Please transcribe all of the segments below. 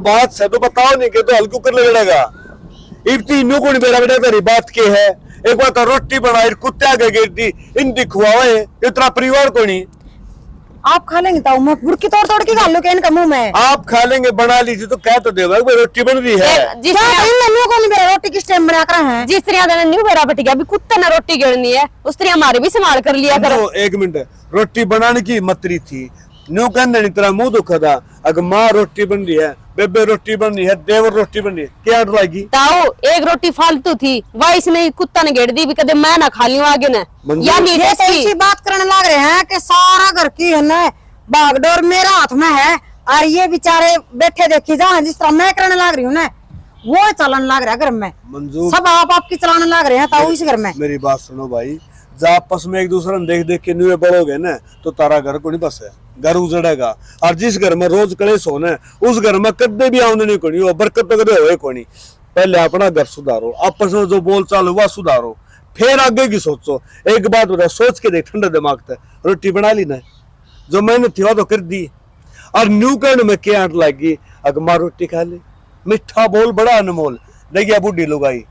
बात से तो बताओ नहीं कि तो हल्कू कर लड़ेगा इतनी न्यू को मेरा बेटा तेरी बात के है एक बार तो रोटी बनाई कुत्ते आगे गिर दी इन दिखवाए इतना परिवार को नहीं आप खा लेंगे तो मैं बुरकी तोड़ तोड़ के खा लो इनका मुंह में आप खा लेंगे बना लीजिए तो क्या तो देगा रोटी बन रही है जिस को नहीं मेरा रोटी किस टाइम बना कर है जिस तरह न्यू मेरा बट गया अभी कुत्ते ने रोटी गिरनी है उस तरह हमारे भी संभाल कर लिया करो। एक मिनट रोटी बनाने की मतरी थी न्यू कहने नहीं तेरा मुंह दुखा था अगर माँ रोटी बन रही है बेबे रोटी बन रही है देवर रोटी बन रही है क्या लागी ताऊ एक रोटी फालतू थी वह इसने कुत्ता ने घेर दी भी कदे मैं ना खा लियो आगे ने या ऐसी बात करने लग रहे हैं कि सारा घर की है ना बागडोर मेरा हाथ में है और ये बेचारे बैठे देखी जा जिस तरह मैं करने लग रही हूँ ना वो चलन लग रहा है घर में मंजूर सब आप आपकी चलाने लग रहे हैं ताऊ इस घर में। मेरी बात सुनो भाई जब आपस में एक दूसरे ने देख देख के न्यू बढ़ोगे ना तो तारा घर को नहीं बस है घर उजड़ेगा और जिस घर में रोज कलेश होना उस घर में कदे भी आमदनी को नहीं बरकत तो कदे होए को नहीं। पहले अपना घर सुधारो आपस में जो बोल चाल हुआ सुधारो फिर आगे की सोचो। एक बात बता सोच के देख ठंडा दिमाग से रोटी बना ली ना जो मैंने थी वो तो कर दी और न्यू कहने में क्या आट लगी अगर माँ रोटी खा ले मिठा बोल बड़ा अनमोल देखिए बूढ़ी लोग आई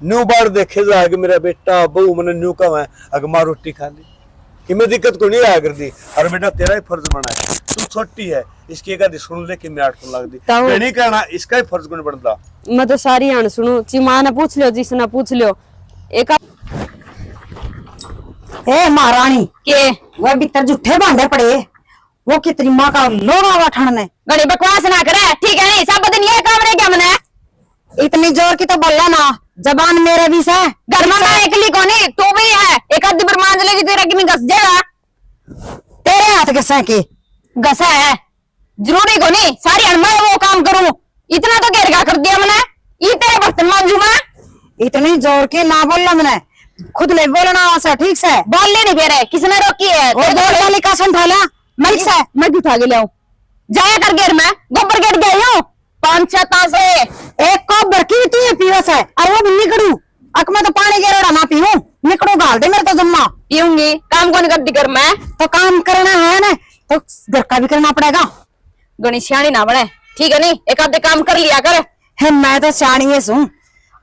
न्यू बार देखे जाए कि मेरा बेटा बहू मैंने न्यू कहा है अगर माँ रोटी खा ली कि मैं दिक्कत को नहीं आया कर दी और बेटा तेरा ही फर्ज बना है तू छोटी है इसकी एक सुन ले कि मैं 8 को लग दी नहीं कहना इसका ही फर्ज को नहीं बनता। मैं तो सारी आन सुनू ची माँ ने पूछ लियो जिसने पूछ लियो एक महारानी के वह भीतर जूठे बांधे पड़े वो कितनी माँ का लोड़ा ठंडने बड़ी बकवास ना करे ठीक है नहीं सब दिन ये काम रहे क्या मने इतनी जोर की तो बोला ना जबान मेरे भी से घर में मैं अकेली कोनी तू भी है एक आधी बार मान लेगी तेरा कि घस जाएगा तेरे हाथ के सैके घसा है जरूरी कोनी सारी मैं वो काम करूं इतना तो घेर का कर दिया मैंने ये तेरे बर्तन मांजू मैं इतनी जोर के ना बोलना मैंने खुद ले बोलना से ठीक से बोल ले नहीं फिर किसने रोकी है और बोल वाली का संभाला मैं उठा के ले जाया कर घेर में गोबर गेट गई हूँ 5-6 तासे एक कप बरकी तू ये पीवस है और वो भी निकड़ू अक मैं तो पानी गेरोड़ा ना पीऊं निकड़ू गाल दे मेरे तो जम्मा पीऊंगी काम कौन करती कर मैं तो काम करना है ना तो घर का भी करना पड़ेगा गणी सियाणी ना बने ठीक है नहीं एक आधे काम कर लिया कर है मैं तो सियाणी है सुन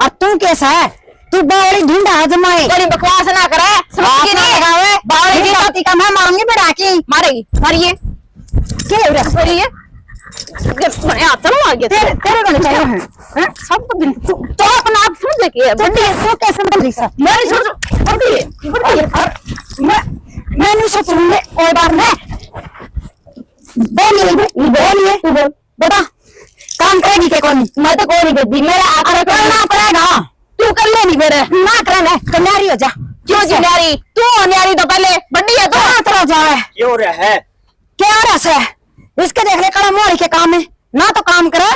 और तू कैसा है तू बावली ढूंढा जमाए बड़ी बकवास ना करे समझ नहीं लगावे बावली ढूंढती का मैं मारूंगी बेटा की मारेगी मारिए क्या हो रहा मारिए मैं आता हूं आगे तेरे को चाहिए हैं सब तो अपना आप समझ लेके तो कैसे बदली सा मैं छोड़ मैं नहीं सोच रही और बार में बोलिए बेटा काम करेगी क्या कौन मैं तो कोई नहीं करती मेरा आकर करना पड़ेगा तू कर ले नहीं मेरे ना करना कन्यारी हो जा क्यों न्यारी तू न्यारी तो पहले बड़ी है तो तरह जाए क्यों हो रहा है क्या रस है इसके देख ले कड़ा मोड़ी के काम है ना तो काम करे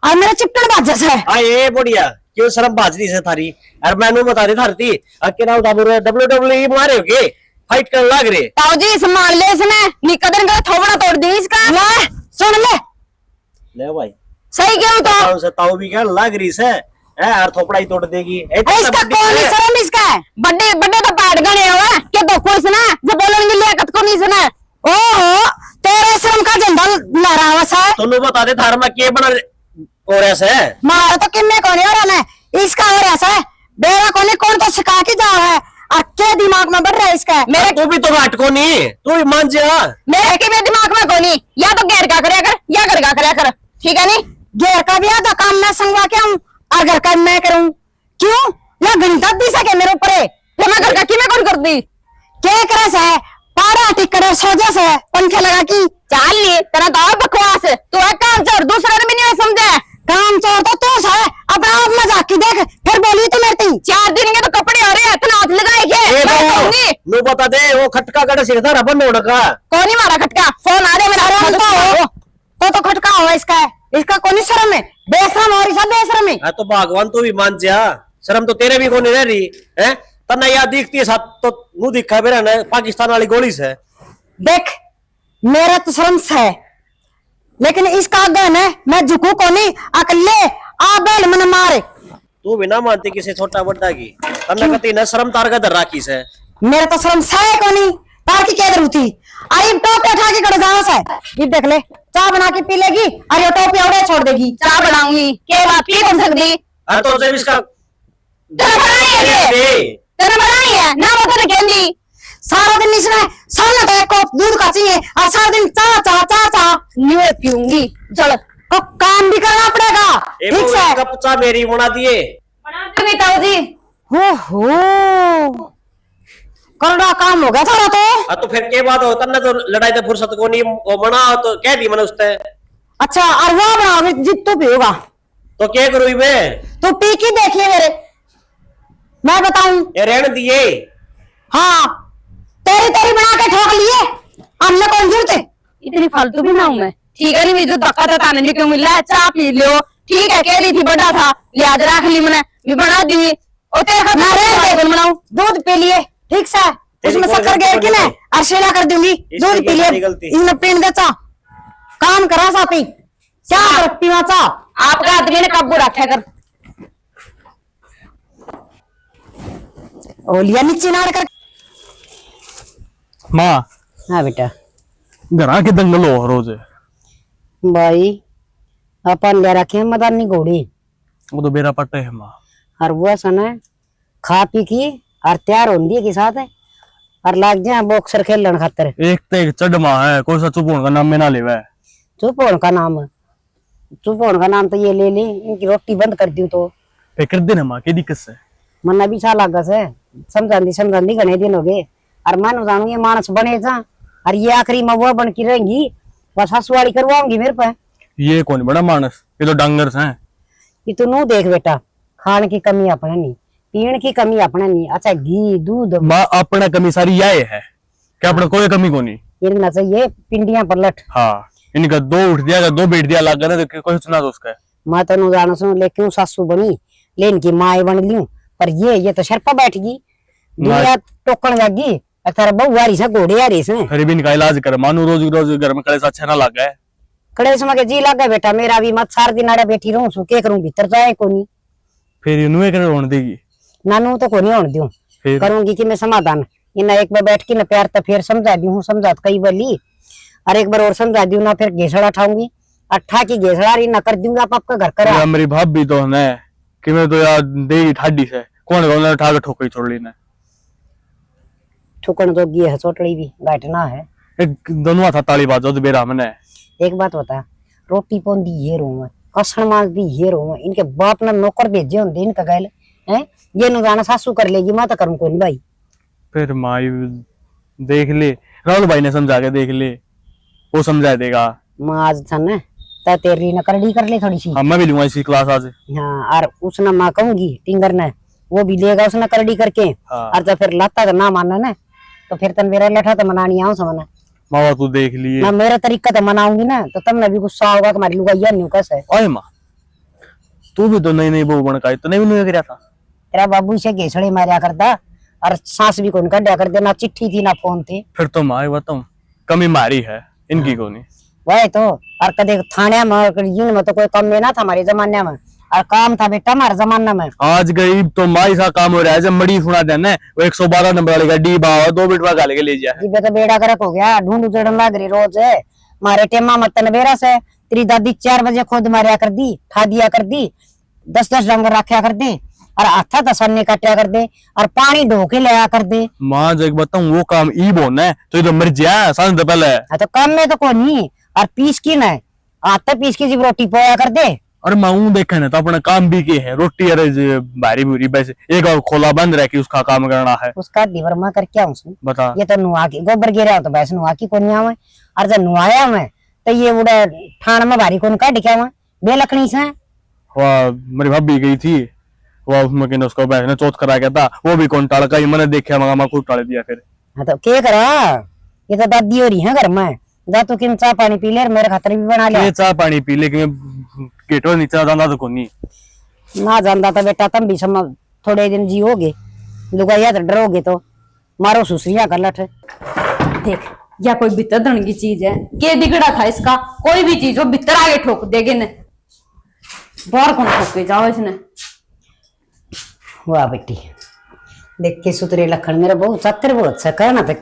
और मेरा चिपटन बाजस है ये बढ़िया क्यों शर्म बाजरी से थारी और मैंने बता दी थारती अकेला WWE मारे हो के फाइट करने लग रहे ताऊ जी संभाल ले इसने निकदन का थोबड़ा तोड़ दी इसका ले सुन ले भाई सही क्यों तो ताऊ भी क्या लग रही से यार थोपड़ा ही तोड़ देगी इसका कौन शर्म इसका है बड़े बड़े तो पैड गने हुआ क्या तो कोई सुना जो बोलने के लिए कत को नहीं सुना ओहो तेरे शर्म का झंडा लहरा हुआ सा तुम बता दे थार में के बना हो रहा से मारा तो किन्ने कोने हो रहा है इसका हो रहा है बेरा कोने कौन तो सिखा के जा रहा है अक्के दिमाग में बढ़ रहा है इसका मेरे तू भी तो घाट को नहीं तू भी मान जा मेरे के भी दिमाग में कोनी या तो गैर का करे कर या घर का करे कर ठीक है नहीं घेर का भी आधा काम मैं संगवा के आऊं और घर का मैं करूं क्यों या घंटा दी सके मेरे ऊपर तो मैं घर का की मैं कौन कर दी क्या करे से पारा टिकट सोजा से पंखे लगा की चाल लिए तेरा तो बकवास तू एक काम चोर दूसरे ने भी नहीं समझे काम चोर तो तू है अपना आप मजाक की देख फिर बोली तो मेरे 4 दिन के तो कपड़े हो रहे हैं इतना हाथ लगाए के मैं कहूंगी नो बता दे वो खटका गड़ सीखता रबन होड़ का कौन ही मारा खटका फोन आ रहे मेरा तो खटका हुआ इसका कौन शर्म है बेशरम और सब बेशरम है तो भगवान तू भी मान जा शर्म तो तेरे भी कौन रह रही है तना याद दिखती है साथ तो मुंह दिखा मेरा ना पाकिस्तान वाली गोली से देख मेरा तो शर्म है लेकिन इसका आगे ना मैं झुकू को नहीं अकले आ बैल मन मारे तू भी ना मानती किसी छोटा बड़ा की तना कहती ना शर्म तार का दर राखी से मेरा तो शर्म है को नहीं तार की क्या जरूरत थी? अरे टोपी उठा के कड़ जाओ से ये देख ले, चाय बना के पी लेगी और ये टोपी औड़े छोड़ देगी। चाह बनाऊंगी के बात पी कौन सकती? अरे तो जब इसका तेरा बनाई है ये? तेरा बनाई है ना? बता कहंदी सारा दिन इसने सामने तो एक कप दूध का चाहिए और सारा दिन चाह चाह चाह चाह न्यू पीऊंगी। चल तो काम भी करना पड़ेगा। एक ठीक से कप चाय मेरी बना दिए। बना दूंगी ताऊ जी। हो करड़ा काम हो गया थोड़ा तो। तो फिर के बात हो तन्ने तो लड़ाई तो फुर्सत को नहीं वो बना तो कह दी मैंने उससे। अच्छा और वो बनाओगे जित तो पियोगा तो क्या करूँ मैं? तो पी के देखिए मेरे, मैं बताऊं। ये रहने दिए। हाँ तेरी तेरी बना के ठोक लिए, हमने कौन जरूरत है? इतनी फालतू भी ना हूं मैं। ठीक है नहीं मुझे धक्का तो ताने जो क्यों मिल रहा है? चाह पी लो। ठीक है कह रही थी बड़ा था लिहाज रख ली मैंने भी बना दी और तेरे खातिर बनाऊं। दूध पी लिए ठीक से, उसमें कौन शक्कर गलती गिर के ना बनी? और शिला कर दूंगी। दूध पी लिए इसने पीन दे चाह, काम करा सा पी क्या कर पीवा चाह। आपका आदमी ने काबू रखा कर। ओलिया नीचे नाड़ कर। माँ हाँ बेटा घरा के दंगल हो रोज। भाई अपन ले रखे हैं मदानी घोड़ी वो तो बेरा पट्टे है माँ। और वो सन खा पी की और तैयार होंगी के साथ है और लाग जाए बॉक्सर खेलन खातर। एक तो एक चढ़ माँ है, कोई सा चुप होने का नाम में ना लेवा है। चुप होने का नाम, चुप होने का नाम तो ये ले ली, इनकी रोटी बंद कर दी तो फिर कर देना माँ की दिक्कत से। मना भी सा लागा से समझांदी घने दिन हो गए और मानो जानू ये मानस बने जा और ये आखिरी में वो बन की रहेंगी बस हंसवाड़ी करवाऊंगी मेरे पे। ये कौन बड़ा मानस, ये तो डंगर्स हैं। ये तो नू देख बेटा, खाने की कमी अपने नहीं, पीने की कमी अपने नहीं। अच्छा घी दूध माँ अपना कमी सारी यह है कि अपना कोई कमी को नहीं। इनना चाहिए पिंडियां पलट। हाँ इनका दो उठ दिया दो बैठ दिया लग गया तो कोई सुना तो उसका। मैं तो जाना सुन ले क्यों सासू बनी ले इनकी माए बन लूं, पर ये तो शर्पा बैठ गई दुनिया टोकन जागी। अरे बहु आ रही से घोड़े आ रही से फिर भी इनका इलाज कर मानू रोज रोज घर में कलेसा अच्छा ना लग गया। कड़े समय के जी लगा बेटा मेरा भी मत सार दिन आड़े बैठी रहूं सु के करूं भीतर जाए कोनी फिर इन्हें कर होने देगी। नानू तो कोनी होने दूं फिर करूंगी कि मैं समाधान इन्हें एक बार बैठ के ना प्यार तो फिर समझा दी हूँ, समझा कई बार ली और एक बार और समझा दी ना फिर घेसड़ा उठाऊंगी अट्ठा की घेसड़ा रही ना कर दूंगा आप आपका घर करा। मेरी भाभी तो है कि मैं तो यार देगी ठाडी से कौन कौन उठा के ठोकरी छोड़ ली ना। ठुकन तो गी है चोटड़ी भी घटना है। एक दोनों था ताली बाजो तो बेरा मैंने एक बात बता, रोटी पौन दी ये रूम है, कसण मांस दी ये रूम है, इनके बाप ने नौकर भेजे होंगे इनका गैल है ये न जाना सासू कर लेगी मैं तो करूं कोई भाई। फिर माई देख ले राहुल भाई ने समझा के देख ले वो समझा देगा। मैं आज था ना ता तेरी न करड़ी कर ले थोड़ी सी। हाँ मैं भी लूंगा इसी क्लास आज। हाँ और उसने माँ कहूंगी टिंगर ने वो भी लेगा उसने करड़ी करके। हाँ। और जब फिर लाता तो ना मानना ना तो फिर तन मेरा लठा तो मनानी आऊं समझना मावा तू देख लिए मैं मेरा तरीका तो मनाऊंगी ना तो तुमने भी गुस्सा होगा कि हमारी लुगाइया नहीं कैसे। ओए माँ तू भी तो नई नई बहू बन का तो नहीं भी नहीं था। तेरा बाबू से घेसड़े मारा करता और सांस भी कौन कड्या कर देना, चिट्ठी थी ना फोन थे। फिर तो माँ बताऊं कमी मारी है इनकी को नहीं वही तो और कदे थाने में तो कोई कम में ना था हमारे जमाने में और काम था बेटा हमारे जमाने में। आज गरीब तो माई सा काम हो रहा है जब मड़ी सुना देना वो 112 नंबर वाली गाड़ी बाव 2 मिनट में गाले के ले जाए। जिबे तो बेड़ा करक हो गया ढूंढ उजड़न लग रही रोज मारे टेमा मतन बेरा से तेरी दादी 4 बजे खुद मारिया कर दी खा दिया कर दी 10-10 डंगर रखा कर दे और हाथा तसन्ने काटा कर दे और पानी ढो के लाया कर दे। माँ जब बताऊं वो काम ई बोना है तो ये तो मर जाए साल तो पहले। तो कम में तो कोई नहीं और पीस की ना आता पीस की जिब रोटी पोया कर दे। और माऊ देखा ना तो अपना काम भी के है रोटी अरे भारी भूरी बस एक और खोला बंद रह के उसका काम करना है उसका दिवर में कर क्या उसमें बता। ये तो नुआ की गोबर गिरा तो वैसे नुआ की कोनिया में और जब नुआया मैं तो ये उड़ा ठाण में भारी कोन काट क्या बे लकड़ी से। वाह मेरी भाभी गई थी वह उसमें कि उसको बैठने चौथ करा गया था वो भी कौन टाल का मैंने देखा मगा खुद टाल दिया। फिर हाँ तो क्या करा ये तो दादी हो रही है घर में जा तू किन चाय पानी पी ले मेरे खातर भी बना ले। ये चाय पानी पी लेकिन गेटो नीचे जाना तो कोनी ना जानता था बेटा तुम भी समझ थोड़े दिन जियोगे लुगाइया तो डरोगे तो मारो सुसरिया कर लठ। देख या कोई भीतर धन की चीज है के बिगड़ा था इसका कोई भी चीज वो भीतर आगे ठोक देगे न बाहर कौन ठोक के जाओ इसने। वाह बेटी देख के सुतरे लखन मेरा बहुत सत्तर बहुत अच्छा कहना था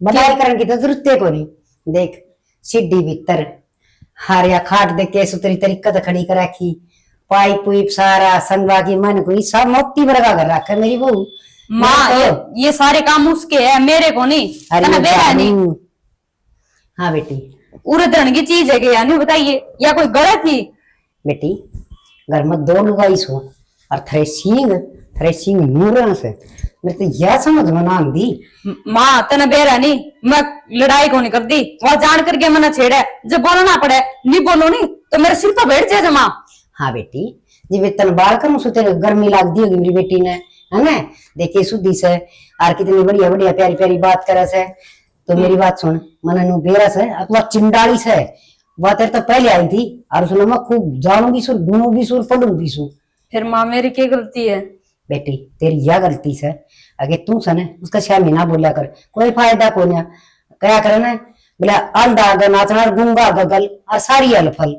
बधाई करने की तो जरूरत है कोनी। देख सीढ़ी भीतर हारिया खाट दे के सुतरी तरीका तो खड़ी कर रखी, पाइप पुइप सारा संगवा की मन कोई सब मोती बरगा कर रखा मेरी बहू। माँ ये सारे काम उसके है, मेरे को नहीं। तना बेरा नहीं। हाँ बेटी, उड़दन की चीज है कि यानी बताइए, या कोई गलत ही? बेटी घर में 2 लुगाई सो और थरे सिंह नूरा से मेरे तो यह समझ में ना आंदी। माँ तना बेरा नहीं, मैं लड़ाई को नहीं कर दी, वह जान करके मना छेड़ा, जब बोलना पड़े नहीं बोलो नहीं तो मेरे सिर पर बैठ जाए माँ। हाँ बेटी, जी वेतन बाल कर सुते गर्मी लाग दी होगी मेरी बेटी ने, है ना? देखिए सुधी से और कितनी बढ़िया बढ़िया प्यारी प्यारी बात करे से। तो मेरी बात सुन, मन नु बेरा से अथवा चिंडाली से वह तेरे तो पहले आई थी और उसने मैं खूब जानूंगी सुर गुनूंगी सुर पढ़ूंगी सुर। फिर माँ मेरी क्या गलती है? बेटी तेरी यह गलती से अगे तू सने उसका 6 महीना बोलिया कर, कोई फायदा को नहीं। क्या करे ना बोला अंधा आगे नाचना गुंगा गगल और सारी अलफल।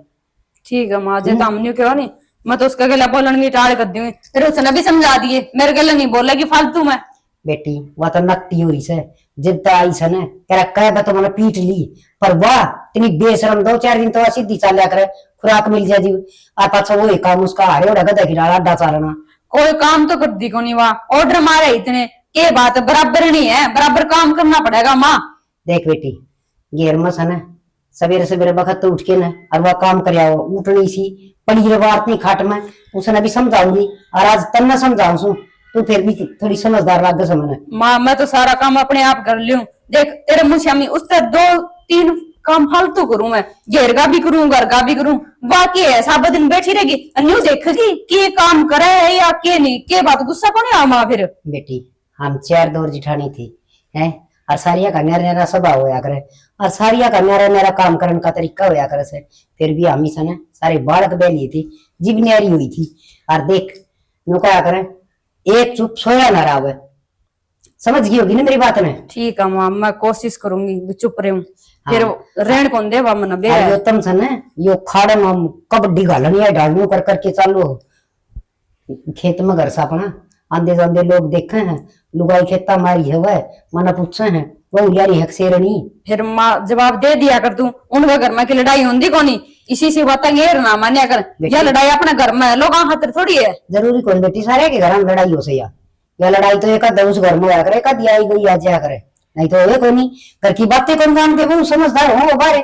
ठीक है माँ, जे तामनी क्यों नहीं, मैं तो उसका गला बोलन की टाल कर दूंगी, फिर उसने भी समझा दिए, मेरे गला नहीं बोला कि फालतू में। बेटी वह तो नकटी हो रही से जब तक आई से न कह तो मैंने पीट ली, पर वाह इतनी बेशरम 2-4 दिन तो सीधी चाल्या करे, खुराक मिल जाए जी आता अच्छा वही काम उसका हारे उड़ा गदा की डाला अड्डा चालना। कोई काम तो कर दी को नहीं, वहां ऑर्डर मारे इतने के बात बराबर नहीं है, बराबर काम करना पड़ेगा माँ। देख बेटी घेर में से न सवेरे सवेरे वक्त तो उठ के न और वह काम कर उठनी सी पड़ी रवात नहीं खाट में, उसने भी समझाऊंगी और आज तन्ना समझाऊ सू तू फिर भी थोड़ी समझदार लाग समझ। माँ मैं तो सारा काम अपने आप कर लूं, देख तेरे मुंह से उसका 2-3 काम फालतू करूं, मैं घेर का भी करूं घर का भी करूं, बाकी है सारा दिन बैठी रहेगी न्यू देखेगी कि काम करे है या के नहीं, के बात गुस्सा को नहीं आ माँ फिर। बेटी हम 4 दौर जिठानी थी है और सारिया का न्यारा न्यारा स्वभाव होया करे और सारिया का न्यारा न्यारा काम करने का तरीका होया करे से, फिर भी हम ही से सारे बालक बेली थी जीव न्यारी हुई थी। और देख नु क्या करे एक चुप सोया ना रहा, समझ गई होगी ना मेरी बात ने? ठीक है माँ, मैं कोशिश करूंगी चुप रहूं, फिर रहन कौन दे मन बे यो तम से न यो खाड़े में कबड्डी घालनी है डालू कर करके चालू खेत में घर सा अपना आंधे जांधे लोग देखे हैं लुगाई खेता मारी है वह मना पूछे हैं वो यारी हक से रनी। फिर माँ जवाब दे दिया कर तू, उनके घर में की लड़ाई होती कोनी, इसी से बातें घेर ना मान्या कर, यह लड़ाई अपने घर में लोग खातिर थोड़ी है। जरूरी कौन बेटी सारे के घर में लड़ाई हो सही या लड़ाई तो एक उस घर में होया करे, एक आई गई आज जा करे, नहीं तो ये कोई नहीं घर की बातें कौन जानते वो समझदार हो बारे।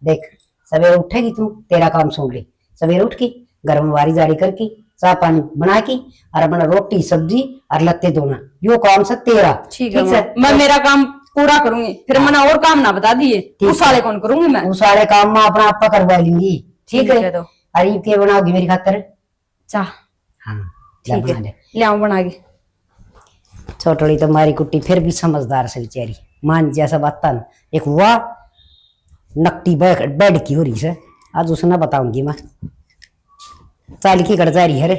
देख सवेरे उठेगी तू तेरा काम सुन ले, सवेरे उठ की घर में वारी जारी करके चाय पानी बना की और अपना रोटी सब्जी और लत्ते धोना यो काम से तेरा। ठीक है मैं मेरा काम पूरा करूंगी, फिर मैंने और काम ना बता दिए, उस वाले कौन करूंगी मैं, उस वाले काम में अपना आपा करवा लूंगी। ठीक है तो अरे के बनाओगी मेरी खातर चाह? हाँ ठीक है ले आऊं बना के। छोटड़ी तो मारी कुट्टी फिर भी समझदार से बेचारी मान जैसा बात था एक वाह नकटी बेड की हो रही से आज उसने बताऊंगी मैं चाल की कट जा रही है रे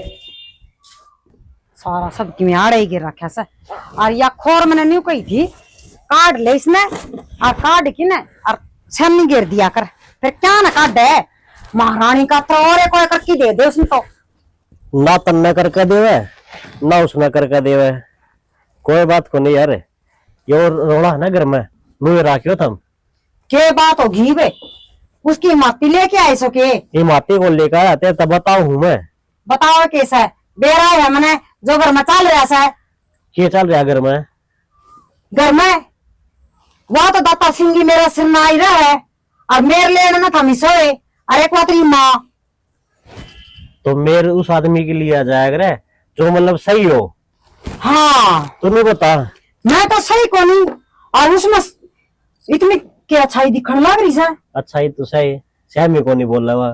सारा सब किमें आड़े गिर रखा से और या खोर मैंने न्यू कही थी काट ले इसने और काट की ने और छन्नी गिर दिया कर, फिर क्या ना काट दे महारानी का तो और कोई करके दे दे उसने तो ना तन्ना करके देवे ना उसने करके देवे, कोई बात को नहीं यार, ये रोड़ा है ना घर में मुझे राखियो थम के बात होगी बे, उसकी माती लेके आए सो के ये माती को लेकर आते तब बताऊ हूँ मैं। बताओ कैसा है बेरा है मैंने जो घर में चल रहा है क्या चल रहा घर में? घर में वहां तो दाता सिंह मेरा सिर ना आई रहा है और मेरे लेना ना था मिसोए और एक बात माँ तो मेरे उस आदमी के लिए आ जाया करे जो मतलब सही हो। हाँ तुम्हें बता मैं तो सही को नहीं और उसमें इतनी क्या अच्छाई दिखने लग रही है। अच्छा ही तो सही श्यामी को नहीं बोल रहा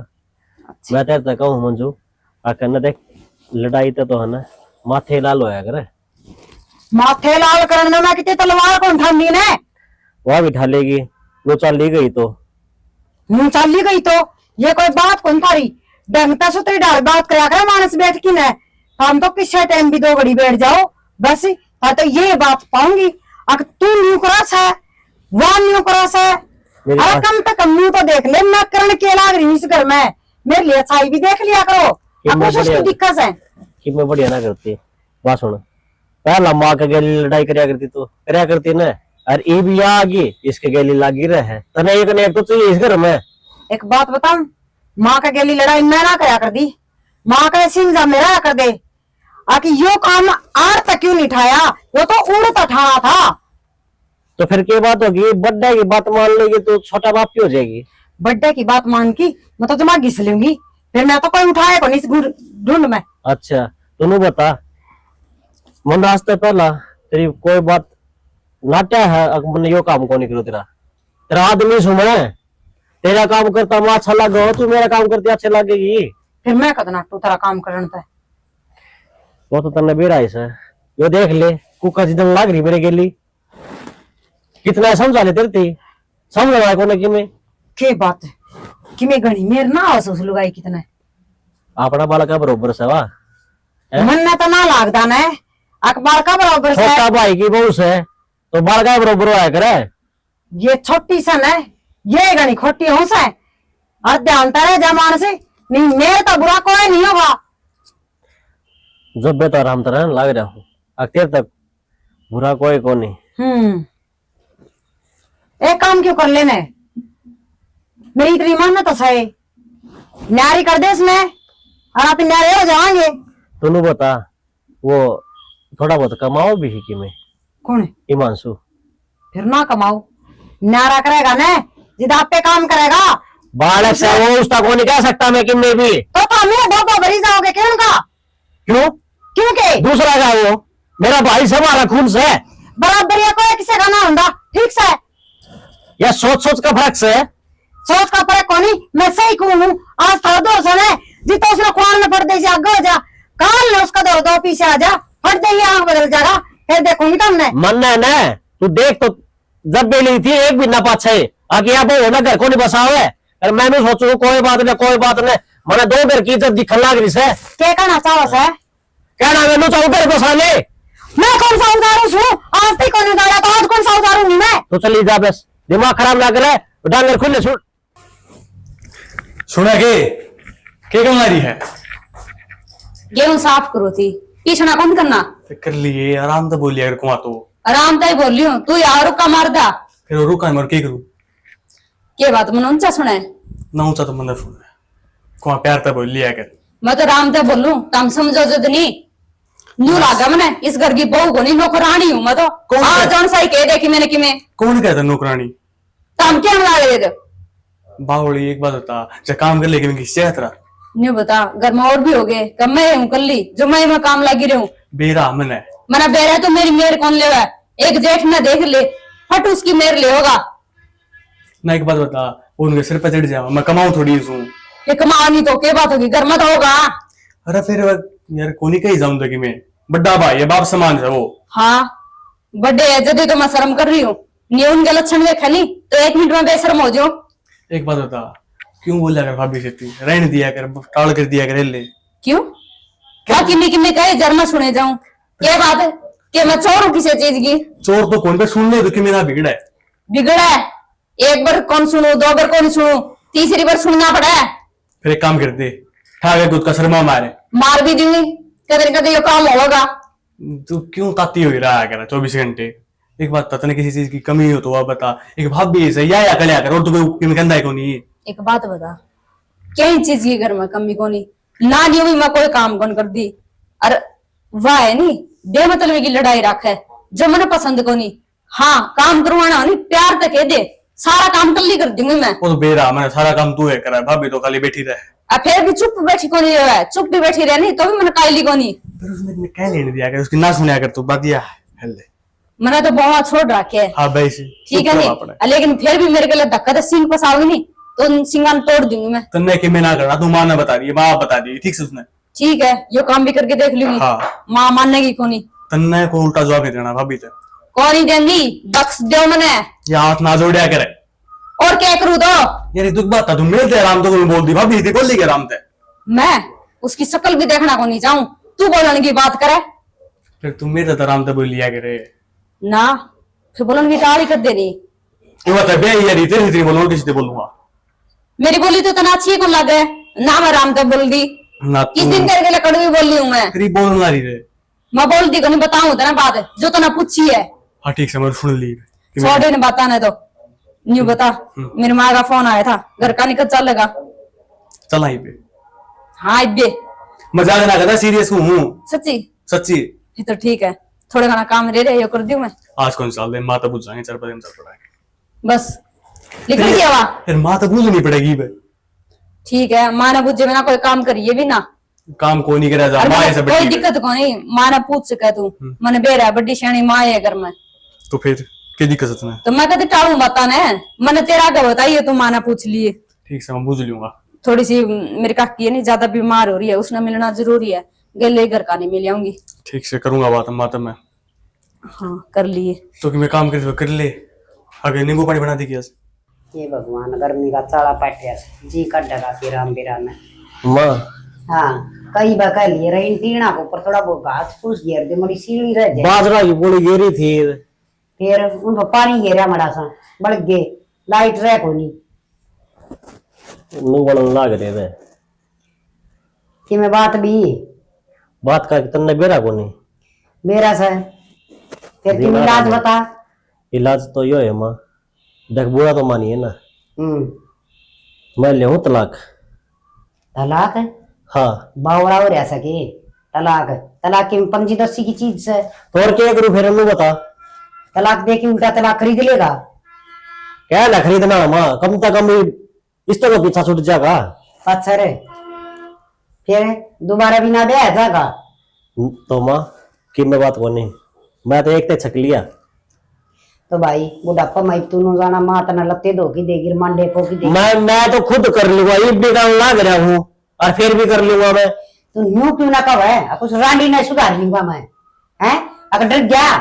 मैं तेरे तक कहूँ मंजू आकर न देख लड़ाई तो है ना माथे लाल होया करे, माथे लाल करने में कितनी तलवार कौन ठानी ने वहां बिठा लेगी वो चली गई तो मुंह चली गई तो ये कोई बात कौन तारी डंगता सुतरी डाल बात करा कर मानस बैठ की ने हम तो किसी टाइम भी 2 घड़ी बैठ जाओ बस हाँ तो ये बात पाऊंगी अगर तू न्यू क्रॉस है वह न्यू क्रॉस है अरे कम से कम न्यू तो देख ले मैं करण के लाग रही इस घर में मेरे लिए अच्छाई भी देख लिया करो कुछ उसकी दिक्कत है कि मैं बढ़िया ना करती बात सुन पहला माँ के गले लड़ाई करया करती तो करया करती ना और ये भी यहाँ आगे इसके गली लागी रहे तने एक ने एक तो चाहिए इस घर में। एक बात बताऊं, माँ का गली लड़ाई मैं ना करा कर दी, माँ का सिंजा मेरा कर दे। आखिर यो काम आर तक क्यों नहीं उठाया, वो तो उड़ता ठाना था। तो फिर क्या बात होगी, बड्डे की बात मान लेगी तो छोटा बाप की हो जाएगी। बर्थडे की बात मान की मैं तो जमा घिस लूंगी, फिर मैं तो कोई उठाया को नहीं इस ढूंढ में। अच्छा तू बता, मन रास्ते पहला तेरी कोई बात नाट्या है मैंने यो काम को नहीं करो, तेरा तेरा आदमी सुन मैं तेरा काम करता मैं अच्छा लगा, तू मेरा काम करती अच्छे लगेगी। फिर मैं कदना तू तेरा काम करन पे वो तो तन्ने बेरा है यो देख ले कुका जिदन लाग रही मेरे गेली कितना समझा ले तेरे ते समझ रहा है कोने की में के बात है कि मैं घनी मेर ना हो सोच लुगाई कितना अपना बालका बरोबर से वा मन में तो ना लागदा ना अखबार का बराबर से छोटा भाई की बहू से तो बालका बरोबर होया करे। ये छोटी सन है, ये घनी खोटी हूं से ध्यान तारे जमान से नहीं, मेरे तो बुरा कोई नहीं होगा। जब बे तो आराम तरह लग रहा हूँ अक्तेर तक बुरा कोई को नहीं। एक काम क्यों कर लेने, मेरी इतनी मन तो सही न्यारी कर दे इसमें और आप न्यारे हो जाएंगे। तू बता वो थोड़ा बहुत कमाओ भी की में कौन है हिमांशु, फिर ना कमाओ न्यारा करेगा ना जिद आप पे काम करेगा। बालक से वो उसका को नहीं कह सकता मैं कि मैं भी तो मेरे बाबा भरी जाओगे क्यों उनका, क्यों क्योंकि दूसरा का वो मेरा भाई से हमारा खून से बराबर या कोई किसी का ना होता ठीक से, या सोच का फर्क से सोच का फर्क कोनी। मैं सही कहूँ आज थोड़ा दो सुने जितना उसने खुआन में फट दे से आगे हो जा, काल ने उसका दो पीछे आ जा, फट दे आंख बदल जाएगा, फिर देखूंगी तुमने मन है ना तू देख तो जब बेली थी एक भी ना पाछे आगे आप हो ना घर को नहीं बसा हुआ है। मैं भी सोचू कोई बात नहीं मैंने दो घर की इज्जत दिखन लाग रही से क्या कहना चाहो से कहना मैं चाहूँ घर बसा ले। मैं कौन सा उतारू छू, आज तक कौन उतारा तो आज कौन सा उतारूंगी मैं। तो चली जा बस दिमाग खराब ना करे डांगर खुले छोड़ सुना के करना रही है गेहूं साफ करो थी पीछना कौन करना कर लिए आराम से बोलिए अगर कुआ तो आराम तय बोल रही हूँ तू यार रुका मार दा फिर रुका मर के करूँ के बात मन ऊंचा सुने ना ऊंचा तो मंदा सुन कुआ प्यार तक बोल लिया कर मैं तो राम तय बोलूं कम समझो जद नहीं न्यू लागा मैंने इस घर की बहू को नहीं नौकरानी हूँ मैं तो कौन हाँ है? जौन सही कह दे कि मैंने कि मैं कौन कहता नौकरानी तो हम क्या बना रहे थे बावड़ी एक बात बता जब काम कर लेके मैं किससे तेरा न्यू बता घर में और भी हो गए कब मैं हूँ कल ली जो मैं काम लगी रही हूँ बेरा मन है मना बेरा तो मेरी मेर कौन ले एक जेठ ना देख ले फट उसकी मेर ले होगा ना एक बात बता उनके सिर पे चढ़ जाओ मैं कमाऊं थोड़ी हूँ ये कमाओ नहीं तो क्या बात होगी घर में तो होगा। अरे फिर यार कोनी कहीं जाऊं तो कि मैं बड्डा भाई है बाप समान है वो। हाँ बड़े है जदे तो मैं शर्म कर रही हूँ नहीं उनके लक्षण देखा नहीं तो 1 मिनट में बेशर्म हो जाओ। एक बात बता क्यों बोला कर भाभी से तू रहने दिया कर टाल कर दिया कर ले क्यों क्या किन्नी कहे जर्मा सुने जाऊं क्या बात है कि मैं चोर हूँ किसी चीज की। चोर तो कौन पे सुन ले तो कि मेरा बिगड़ा है बिगड़ा है एक बार कौन सुनू 2 बार कौन सुनू तीसरी बार सुनना पड़ा है। फिर एक काम कर दे ठाके खुद का शर्मा मारे मार भी दूंगी कदर कदर ये काम होगा। तू क्यों ताती हो रहा है कर 24 घंटे। एक बात बता तने किसी चीज की कमी हो तो वह बता एक भाभी से या कल्या कर और तो कोई कहता है को नहीं। एक बात बता क्या चीज की घर में कमी को नहीं ना नहीं हुई मैं कोई काम कौन कर दी अरे वाह है नी बेमतलब की लड़ाई रख है जो मैंने पसंद को नहीं। हाँ काम करवाना नहीं प्यार तक कह दे सारा काम कल ही कर दूंगी मैं। वो तो बेरा मैंने सारा काम तू है करा भाभी तो खाली बैठी रहे अब फिर भी चुप बैठी को नहीं रहा चुप भी बैठी रहनी तो भी मैंने कायली को नहीं। फिर उसने क्या लेने दिया कर उसकी ना सुनिया कर तू बात यह हेल दे मैंने तो बहुत छोड़ रखे है हाँ भाई से ठीक है नहीं लेकिन फिर भी मेरे के लिए धक्का तो सिंह फंसाओगी नहीं तो सिंगान तोड़ दूंगी मैं। तन्ने कि मैं ना करना तू माँ ने बता दी माँ बता दी ठीक से उसने ठीक है यो काम भी करके देख लूंगी। हाँ। माँ मानने की कोनी तन्ने को उल्टा जवाब नहीं देना भाभी से कौन ही देंगी बख्श दो मैंने या हाथ ना जोड़िया करे और क्या करूँ तो यार दुख बात था तुम मिलते आराम तो बोल दी भाभी थी बोल ली के आराम थे मैं उसकी शक्ल भी देखना को नहीं चाहूँ तू बोलने की बात करे फिर तुम मेरे तो आराम तो बोल लिया करे ना फिर बोलने की टाल ही कर देनी ये बात है बे यार तेरी तेरी बोलूंगा किसी से बोलूंगा मेरी बोली तो तना अच्छी को लगे ना मैं राम तक बोल दी ना किस दिन तेरे के लिए कड़वी बोल रही हूँ मैं तेरी बोलना रही रे मैं बोल दी को नहीं बताऊँ तना बात जो तना पूछी है। हाँ ठीक से मैं सुन ली छोड़ इन बाता ने तो न्यू बता। मेरी माँ का फोन आया था, घर का निकल चलेगा। चल आई पे हाँ इब्बे मजाक ना करना, सीरियस हूँ सच्ची। सच्ची। ये तो ठीक है, थोड़ा घना काम रह रहा है, कर दूं मैं। आज कौन साल दे माता बुझ जाएंगे 4-5 दिन चल पड़ा है। बस निकल गया वहाँ। फिर माता बुझनी पड़ेगी बे। ठीक है, माँ ने बुझे बिना कोई काम करिए भी ना। काम को नहीं करा जा और माँ मैंने ऐसा कोई बैठी है। दिक्कत को नहीं, माँ ने पूछ सके तू मैंने बेरा बड़ी श्याणी माँ है घर में। तो फिर क्या दिक्कत है? तो मैं कहती टालू बता ने, मैंने तेरा क्या बताइए, तू माँ ने पूछ लिए। ठीक से मैं बुझ लूंगा। थोड़ी सी मेरी काकी है नहीं ज्यादा बीमार हो रही है, उसने मिलना जरूरी है, गले घर का नहीं मिल आऊंगी। ठीक से करूंगा बात माता में। हाँ कर लिए। तो कि मैं काम कर ले, आगे नींबू पानी बना दी क्या? ये भगवान गर्मी का चाला पाटिया जी कटेगा फिर हम बिरा में। माँ हाँ कई बार कह लिए रही टीना को ऊपर थोड़ा बहुत घास फूस घेर दे, मोड़ी सीढ़ी रह जाए। बाजरा की पूरी गिरी थी, फिर उन पर पानी घेरा मड़ा सा बढ़ गए, लाइट रह को नहीं मुंह बनने लाग रहे थे। कि मैं बात भी बात का तन्ने बेरा को नहीं। मेरा सा फिर तुम इलाज बता। इलाज तो यो है माँ, देख बुरा तो मानिए ना, मैं ले हूँ तलाक। तलाक है? हाँ बावड़ा हो रहा सके तलाक। तलाक की पंजी दस्सी की चीज है। तो और क्या करूँ फिर, हमें बता। तलाक दे के उल्टा तलाक खरीद लेगा? क्या ना खरीदना माँ, कम से कम इस तरह पीछा छूट जाएगा। पत्थर है फिर दोबारा भी ना ब्याह जाएगा। तो माँ कि मैं बात को नहीं, मैं तो एक ते छक लिया। तो भाई बुढ़ापा मैं तू नु जाना मां तना लत्ते धो की देगी मांडे को की देगी। मैं तो खुद कर लूंगा, ये भी काम लाग रहा हूँ और फिर भी कर लूंगा मैं। तू न्यू क्यों ना कब है कुछ रांडी ने सुधार लूंगा मैं, हैं? अगर डर गया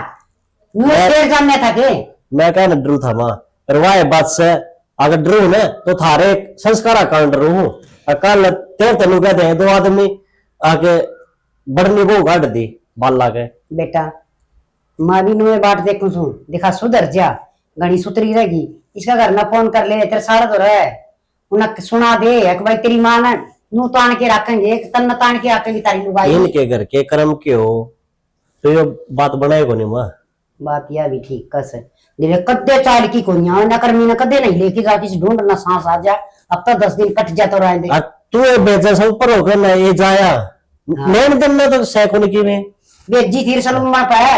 न्यू शेर सामने था के मैं क्या न डरू था माँ, पर वाह बात से अगर डरू न तो थारे संस्कार का डरू हूँ। कल तेरे तेनू कहते हैं दो आदमी आके बड़नी वो गाड़ दी बाल ला के। बेटा मां भी नुए बाट देखू सू दिखा सुधर जा, घनी सुतरी रहेगी। इसका घर ना फोन कर ले, तेरे सारा तो रहे उन्हें सुना दे कि भाई तेरी मां ना नू तान के रखेंगे, तन तान के रखेंगी तारी लुगाई। इनके घर के कर्म के हो तो ये बात बनाए को नहीं माँ। बात यह भी ठीक कस है कद्दे चाल की कोनिया न कर्मी न कदे नहीं लेके जा किसी ढूंढ ना सांस आ जा। अब तो 10 दिन कट जा तो रह दे। तू ये बेचा सब ऊपर होकर ना ये जाया लेन देन में तो सैकड़ों की में बेजी थी सलून में पाया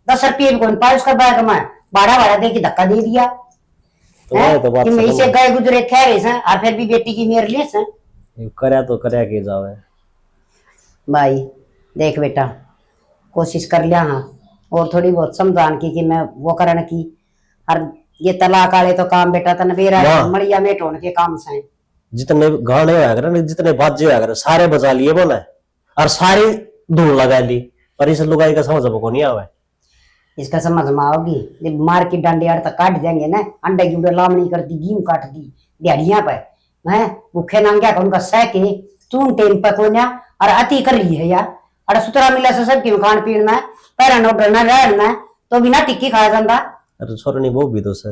10 रुपये भी कौन पाया उसका बैग में भाड़ा भाड़ा दे के धक्का दे दिया। तो ये तो बात कि मैं इसे गए गुजरे ठहरे से और फिर भी बेटी की मेरे लिए से करया तो करया के जावे। भाई देख बेटा कोशिश कर लिया हाँ, और थोड़ी बहुत समझान की कि मैं वो करने की। और ये तलाक वाले तो काम बेटा तन बेरा मड़िया में टोन के काम से जितने गाने होया करे जितने बाजे होया करे सारे बजा लिए बोला और सारी धूल लगा ली, पर इस लुगाई का समझ को नहीं आवे। इसका समझ में आओगी जब मार की डांडी आड़ तक काट जाएंगे ना, अंडे की लामनी कर दी गीम काट दी दिहाड़ियां पे है भूखे नांग्या का उनका सह के चून टेम पे कोन्या और अति कर ली है यार। अरे सुतरा मिला से सब क्यों खान पीन में पैरा नो डरना रहना तो बिना टिक्की खाया जाता। अरे छोरनी वो भी तो से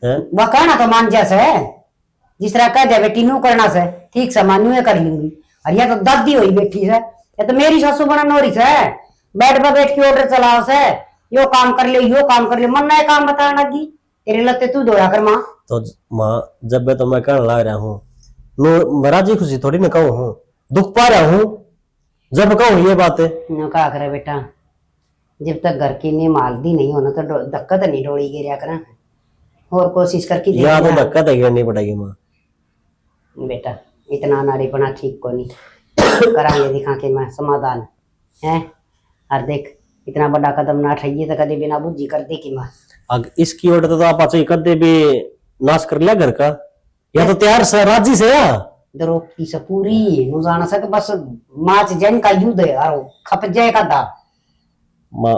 है वह कहना तो मान जैसे है जिस तरह कह दे बेटी नू करना से ठीक से मानू कर लूंगी। और यह तो दादी हुई बैठी से, ये तो मेरी सासू बना नोरी से बेड पे बैठ के ऑर्डर चलाओ से यो काम कर ले यो काम कर ले, मन नया काम बताने लगी तेरे लत्ते तू धोया कर माँ। तो माँ जब मैं तो मैं कहने लग रहा हूँ नो राजी खुशी थोड़ी ना कहूँ हूँ, दुख पा रहा हूँ जब कहूँ ये बातें। नो कहा करे बेटा जब तक घर की नहीं मालदी नहीं होना तो धक्का तो नहीं डोली गिरिया करा और कोशिश करके या तो धक्का तो गिरनी पड़ेगी माँ। बेटा इतना नारीपना ठीक को नहीं करांगे दिखा के मैं समाधान है। और देख इतना बड़ा कदम ना उठाइए तो कभी बिना बुद्धि कर दे कि माँ अग इसकी ओर तो आप अच्छे कदे भी नाश कर लिया घर का, या तो तैयार से राजी से या द्रौपदी से पूरी नु जाना सके बस माच जैन का युद्ध है और खप जाएगा दा माँ।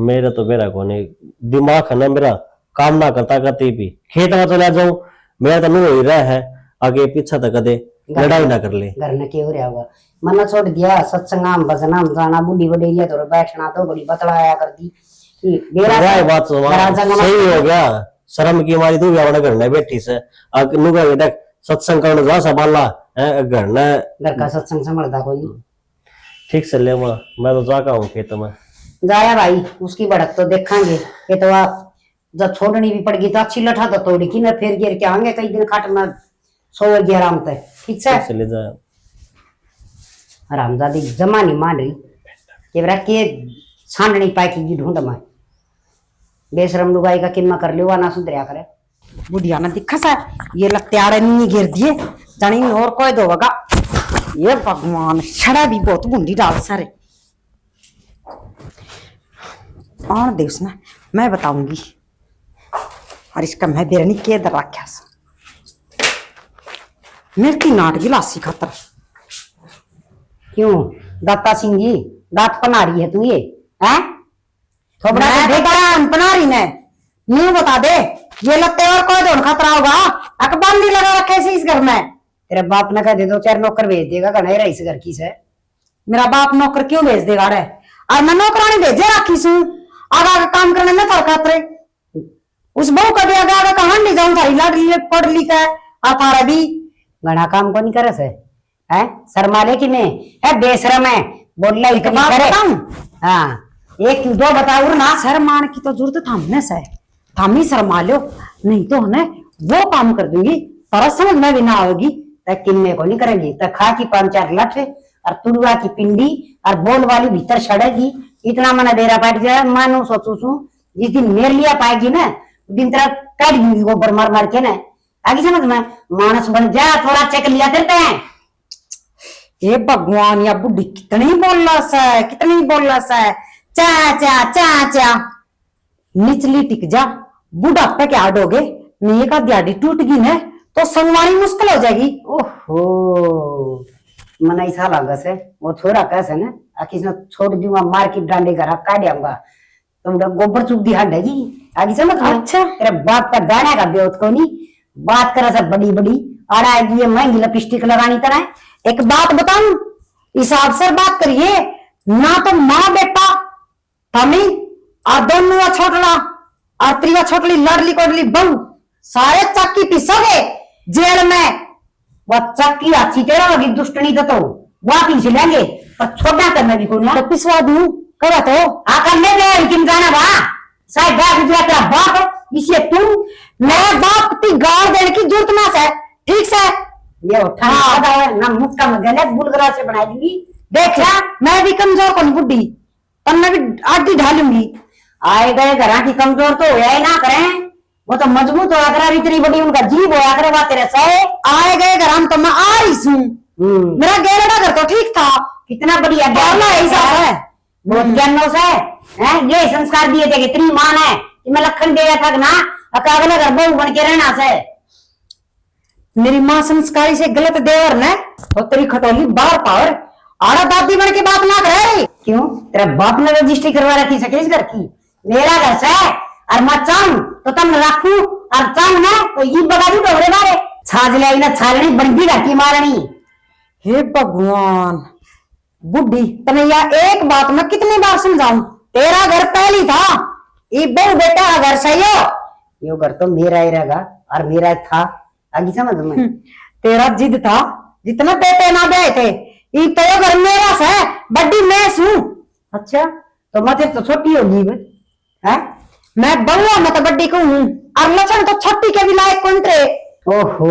मेरा तो मेरा को नहीं दिमाग है ना मेरा काम ना करता करते भी खेत में चला जाऊं मेरा तो नहीं हो ही रहा है आगे पीछा तो कदे लड़ाई ना कर ले। घर ने क्यों हो रहा होगा मना छोड़ दिया सत्संगाम भजनाम जाना बुढ़ी बडेरिया तो बैठना तो बड़ी बतलाया कर दी वह बात तो सही हो गया। शर्म की हमारी तू भी घर में बैठी से देख सत्संग करने जा संभाला घर का सत्संग संभलता कोई ठीक से ले माँ। मैं तो जाका हूँ खेत में जाया भाई उसकी बढ़त तो देखेंगे ये तो आप जब छोड़नी भी पड़ गई तो अच्छी लठा तो तोड़ी की न, फिर गिर के आएंगे कई दिन खाट में सोएगी आराम से। ठीक से चले जाए हरामजादी जमा नहीं मान रही कि बरा के छान नहीं पाए की ढूंढ में बेशरम लुगाई का किन्ना कर लियो ना सुधरिया करे। बुढ़िया ना दिखा सा ये लगते आ रहे नहीं गिर दिए जानी और कोई दो बगा। ये भगवान छड़ा भी बहुत बुंदी डाल सारे और दे उसने मैं बताऊंगी और इसका मैं बेरनी के दर रखा मेरे की नाट गिलासी खातर। क्यों दाता सिंह जी दांत पना रही है तू ये हैं? थोबड़ा बना रही ने न्यू बता दे ये लगते और कोई दो खतरा होगा अखबार नहीं लगा रखे से इस घर में। तेरे बाप ने कह दे 2-4 नौकर भेज देगा कहीं रही इस घर की से। मेरा बाप नौकर क्यों भेज देगा रे और मैं नौकरानी भेजे रखी सू आगा का काम करने में थर खातरे उस बहू का दिया आगा कहां नहीं जाऊं थारी लाडली पढ़ लिखा है और थारा भी घना काम को नहीं करे से है शर्माले की में है बेशरम है बोलना एक बात बताऊं हाँ एक दो बताओ ना। शर्मान की तो जरूरत थामने से थामी शर्मा लो नहीं तो है वो काम कर दूंगी पर समझ में भी ना आएगी किन्ने को नहीं करेगी तो खा की 5-4 लठ और तुड़ुआ की पिंडी और बोल वाली भीतर सड़ेगी। इतना मना देरा पाट जाए मानो सोचू सू जिस दिन मेर लिया पाएगी ना दिन तरह काट दूंगी गोबर मार मार के ना आगे समझ में मानस बन जा थोड़ा चेक लिया करते हैं। ये भगवान या बुढ़ी कितनी बोल रहा है कितनी बोल रहा है चा चा चा चा निचली टिक जा बुढ़ापे के आडोगे नहीं का दिहाड़ी टूट गई ना तो संगवानी मुश्किल हो जाएगी। ओहो मना ऐसा लगा से वो छोरा कैसे ना आखिर से छोड़ दूंगा मार की डांडे घर काट आऊंगा तो गोबर चुप दी हटेगी आगे समझ में। अच्छा तेरे बाप का गाने का ब्योत को नहीं बात करे सब बड़ी बड़ी आड़ा आएगी ये महंगी लिपस्टिक लगानी तरह। एक बात बताऊं हिसाब से बात करिए ना तो माँ बेटा तमी और दोनों छोटला और त्रिया छोटली लड़ली कोडली बहू सारे चक्की पिसोगे जेल में। वो चक्की अच्छी तेरा होगी दुष्टनी तो वो पीछ लेंगे पर छोटा करना भी कोई तो पिसवा दूं करा तो आकर ले गए लेकिन गाना बा साहब बाप गुजरा तेरा बाप इसे तू मैं बाप की गाड़ देने की जरूरत ना है ठीक से ये उठा ना मुक्का में गलत बुलगरा से बना दूंगी। देख मैं भी कमजोर कौन बुढ़ी तब मैं भी आधी ढालूंगी। आए गए घर की कमजोर तो होया ही ना करें वो तो मजबूत होया करे इतनी बड़ी उनका जीव होया करे बात तेरे से आए गए घर हम तो मैं आ रही हूँ मेरा गेरड़ा घर तो ठीक था कितना बढ़िया ज्ञान ऐसा है बहुत ज्ञानों से है ये संस्कार दिए थे इतनी मान है कि मैं लखन दे था ना अकागला घर बहू बन के रहना से। मेरी माँ संस्कारी से गलत देवर ने और तेरी खटोली बार पावर आड़ा दादी बन के बात ना करे। क्यों तेरा बाप ने रजिस्ट्री करवा रखी सके इस घर की मेरा घर से और मैं चाहूं तो तुम रखू और चाहूं ना तो ये बगा दू डोरे बारे छाज ले ना छालनी बंदी रखी मारनी। हे भगवान बुढ़ी तने या एक बात मैं कितनी बार समझाऊं तेरा घर पहली था ये बहु बेटा का घर सही हो ये घर तो मेरा ही रहेगा और मेरा था आगे समझ में। तेरा जिद था जितना बेटे ना गए थे ये तो घर मेरा से बड़ी मैं हूं। अच्छा तो मत तो छोटी होगी है मैं बउआ मैं तो बड़ी को हूं और लक्षण तो छोटी के भी लायक कौन थे। ओहो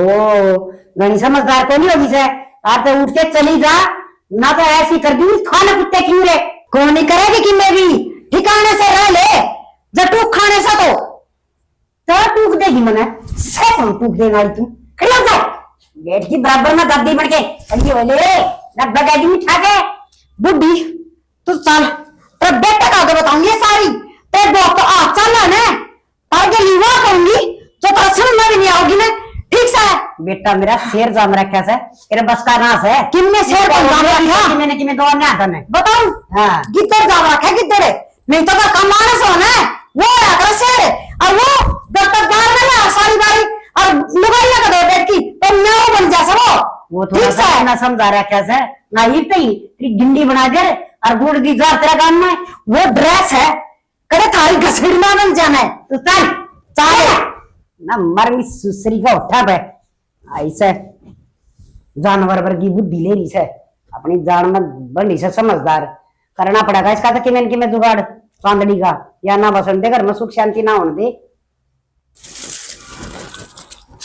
घनी समझदार तो नहीं होगी से आप तो उठ के चली जा ना तो ऐसी कर दी खाने कुत्ते क्यों रे कौन नहीं करेगी कि मैं भी ठिकाने से रह ले जटूक खाने से तो टूक देगी मने से कौन टूक देना तू खड़ा जा बैठ की बराबर में गद्दी बन के अंजी बोले लगभग आदमी उठा के बुढ़ी तू चल तेरे बेटे का तो बताऊंगी सारी तेरे दो तो आ चल ना पर के लीवा कहूंगी जो तो समझ में भी नहीं आओगी ना ठीक से। बेटा मेरा शेर जाम रखा से तेरे बस का नास है किन्ने शेर को जाम रखा मैंने कि मैं दो ना था मैं बताऊं हां किधर जाम रखा किधर है नहीं तो कमाने से होना है वो रखा शेर और वो जब तक बाहर में ना सारी बारी और लुगाइया का दो बैठ की तो मैं बन जा सको वो थोड़ा सा ना समझा रखा से ना ये तेरी गिंडी बना दे और गुड़ दी जा तेरा काम में वो ड्रेस है कदे थारी घसीटना बन जाना है तो चल चल ना मरनी सुसरी का उठा पे ऐसे जानवर वर्गी बुद्धि ले रही से अपनी जान में बड़ी से समझदार करना पड़ेगा इसका तो कि मैं जुगाड़ चांदड़ी का या ना बसन दे घर में सुख शांति ना होने दे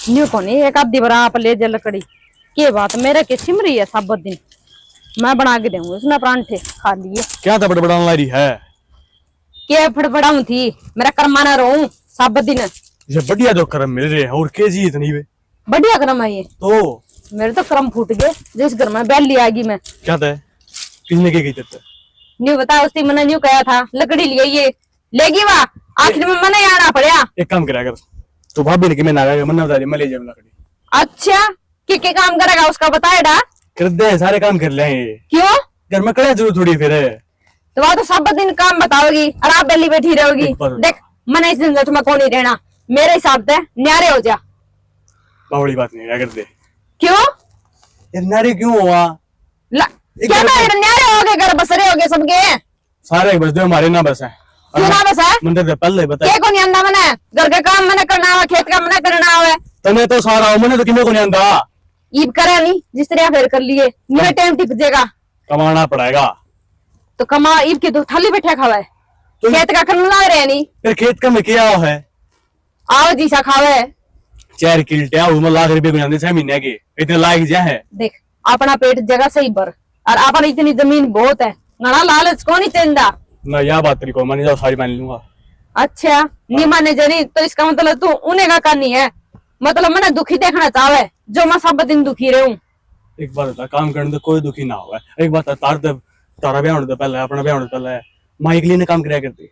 न्यू को नहीं एक आधी बार आप ले जा लकड़ी के बात मेरे के सिम रही है सब दिन मैं बना के दूंगी उसने परांठे खा लिए क्या था बड़बड़ाने ला रही है? के फड़फड़ाऊं थी मेरा कर्मा ना रहूं सब दिन ये बढ़िया जो कर्म मिल रहे हैं और के जी इतनी वे बढ़िया कर्म है ये तो मेरे तो कर्म फूट गए जिस घर में बैल आएगी मैं क्या था किसने के की तब न्यू बता उस दिन मैंने न्यू कहा था लकड़ी लिए ये लेगी वाह आखिर में मना आना पड़ा एक काम करा कर तू भाभी ने कि मैं ना गया मन बता दी मैं ले जाऊं लकड़ी अच्छा के काम करेगा उसका बताएगा कर दे सारे काम कर ले क्यों घर में कड़ा जरूर थोड़ी फिर तो वह तो सब दिन काम बताओगी और आप बेली बैठी रहोगी देख मैंने इस दिन तुम्हें कौन नहीं रहना मेरे हिसाब से न्यारे हो जा बावड़ी बात नहीं क्या कर दे क्यों यार नारी क्यों हुआ क्या ना न्यारे हो गए घर बसरे हो गए सबके सारे बस दे हमारे ना बस है क्यों ना बस है मंदिर से पहले बता के को नहीं आंदा मैंने घर का काम मैंने करना हुआ खेत का मैंने करना हुआ तने तो सारा हूं मैंने तो किन्हें को नहीं आंदा ईब करे नहीं जिस तरह फिर कर लिए मेरे टाइम टिक जाएगा कमाना पड़ेगा तो कमा ईब के तो थाली बैठा खावा है खेत का करना लग रहे नहीं फिर खेत का में क्या है आओ जी सा खावे 4 किल्टे आओ मैं लाख रुपए को जाने 6 महीने के इतने लायक जा है देख अपना पेट जगह सही भर और अपन इतनी जमीन बहुत है ना लालच को नहीं चंदा ना यह बात तेरी को मानी जाओ सारी मान लूंगा अच्छा नहीं माने जनी तो इसका मतलब तू उन्हें का करनी है मतलब मैंने दुखी देखना चाहे जो मैं सब दिन दुखी रहूं एक बात बता काम करने तो कोई दुखी ना होगा एक बात तारा ब्याह होने तो पहले अपना ब्याह होने तो पहले माँ एक ने काम कराया करती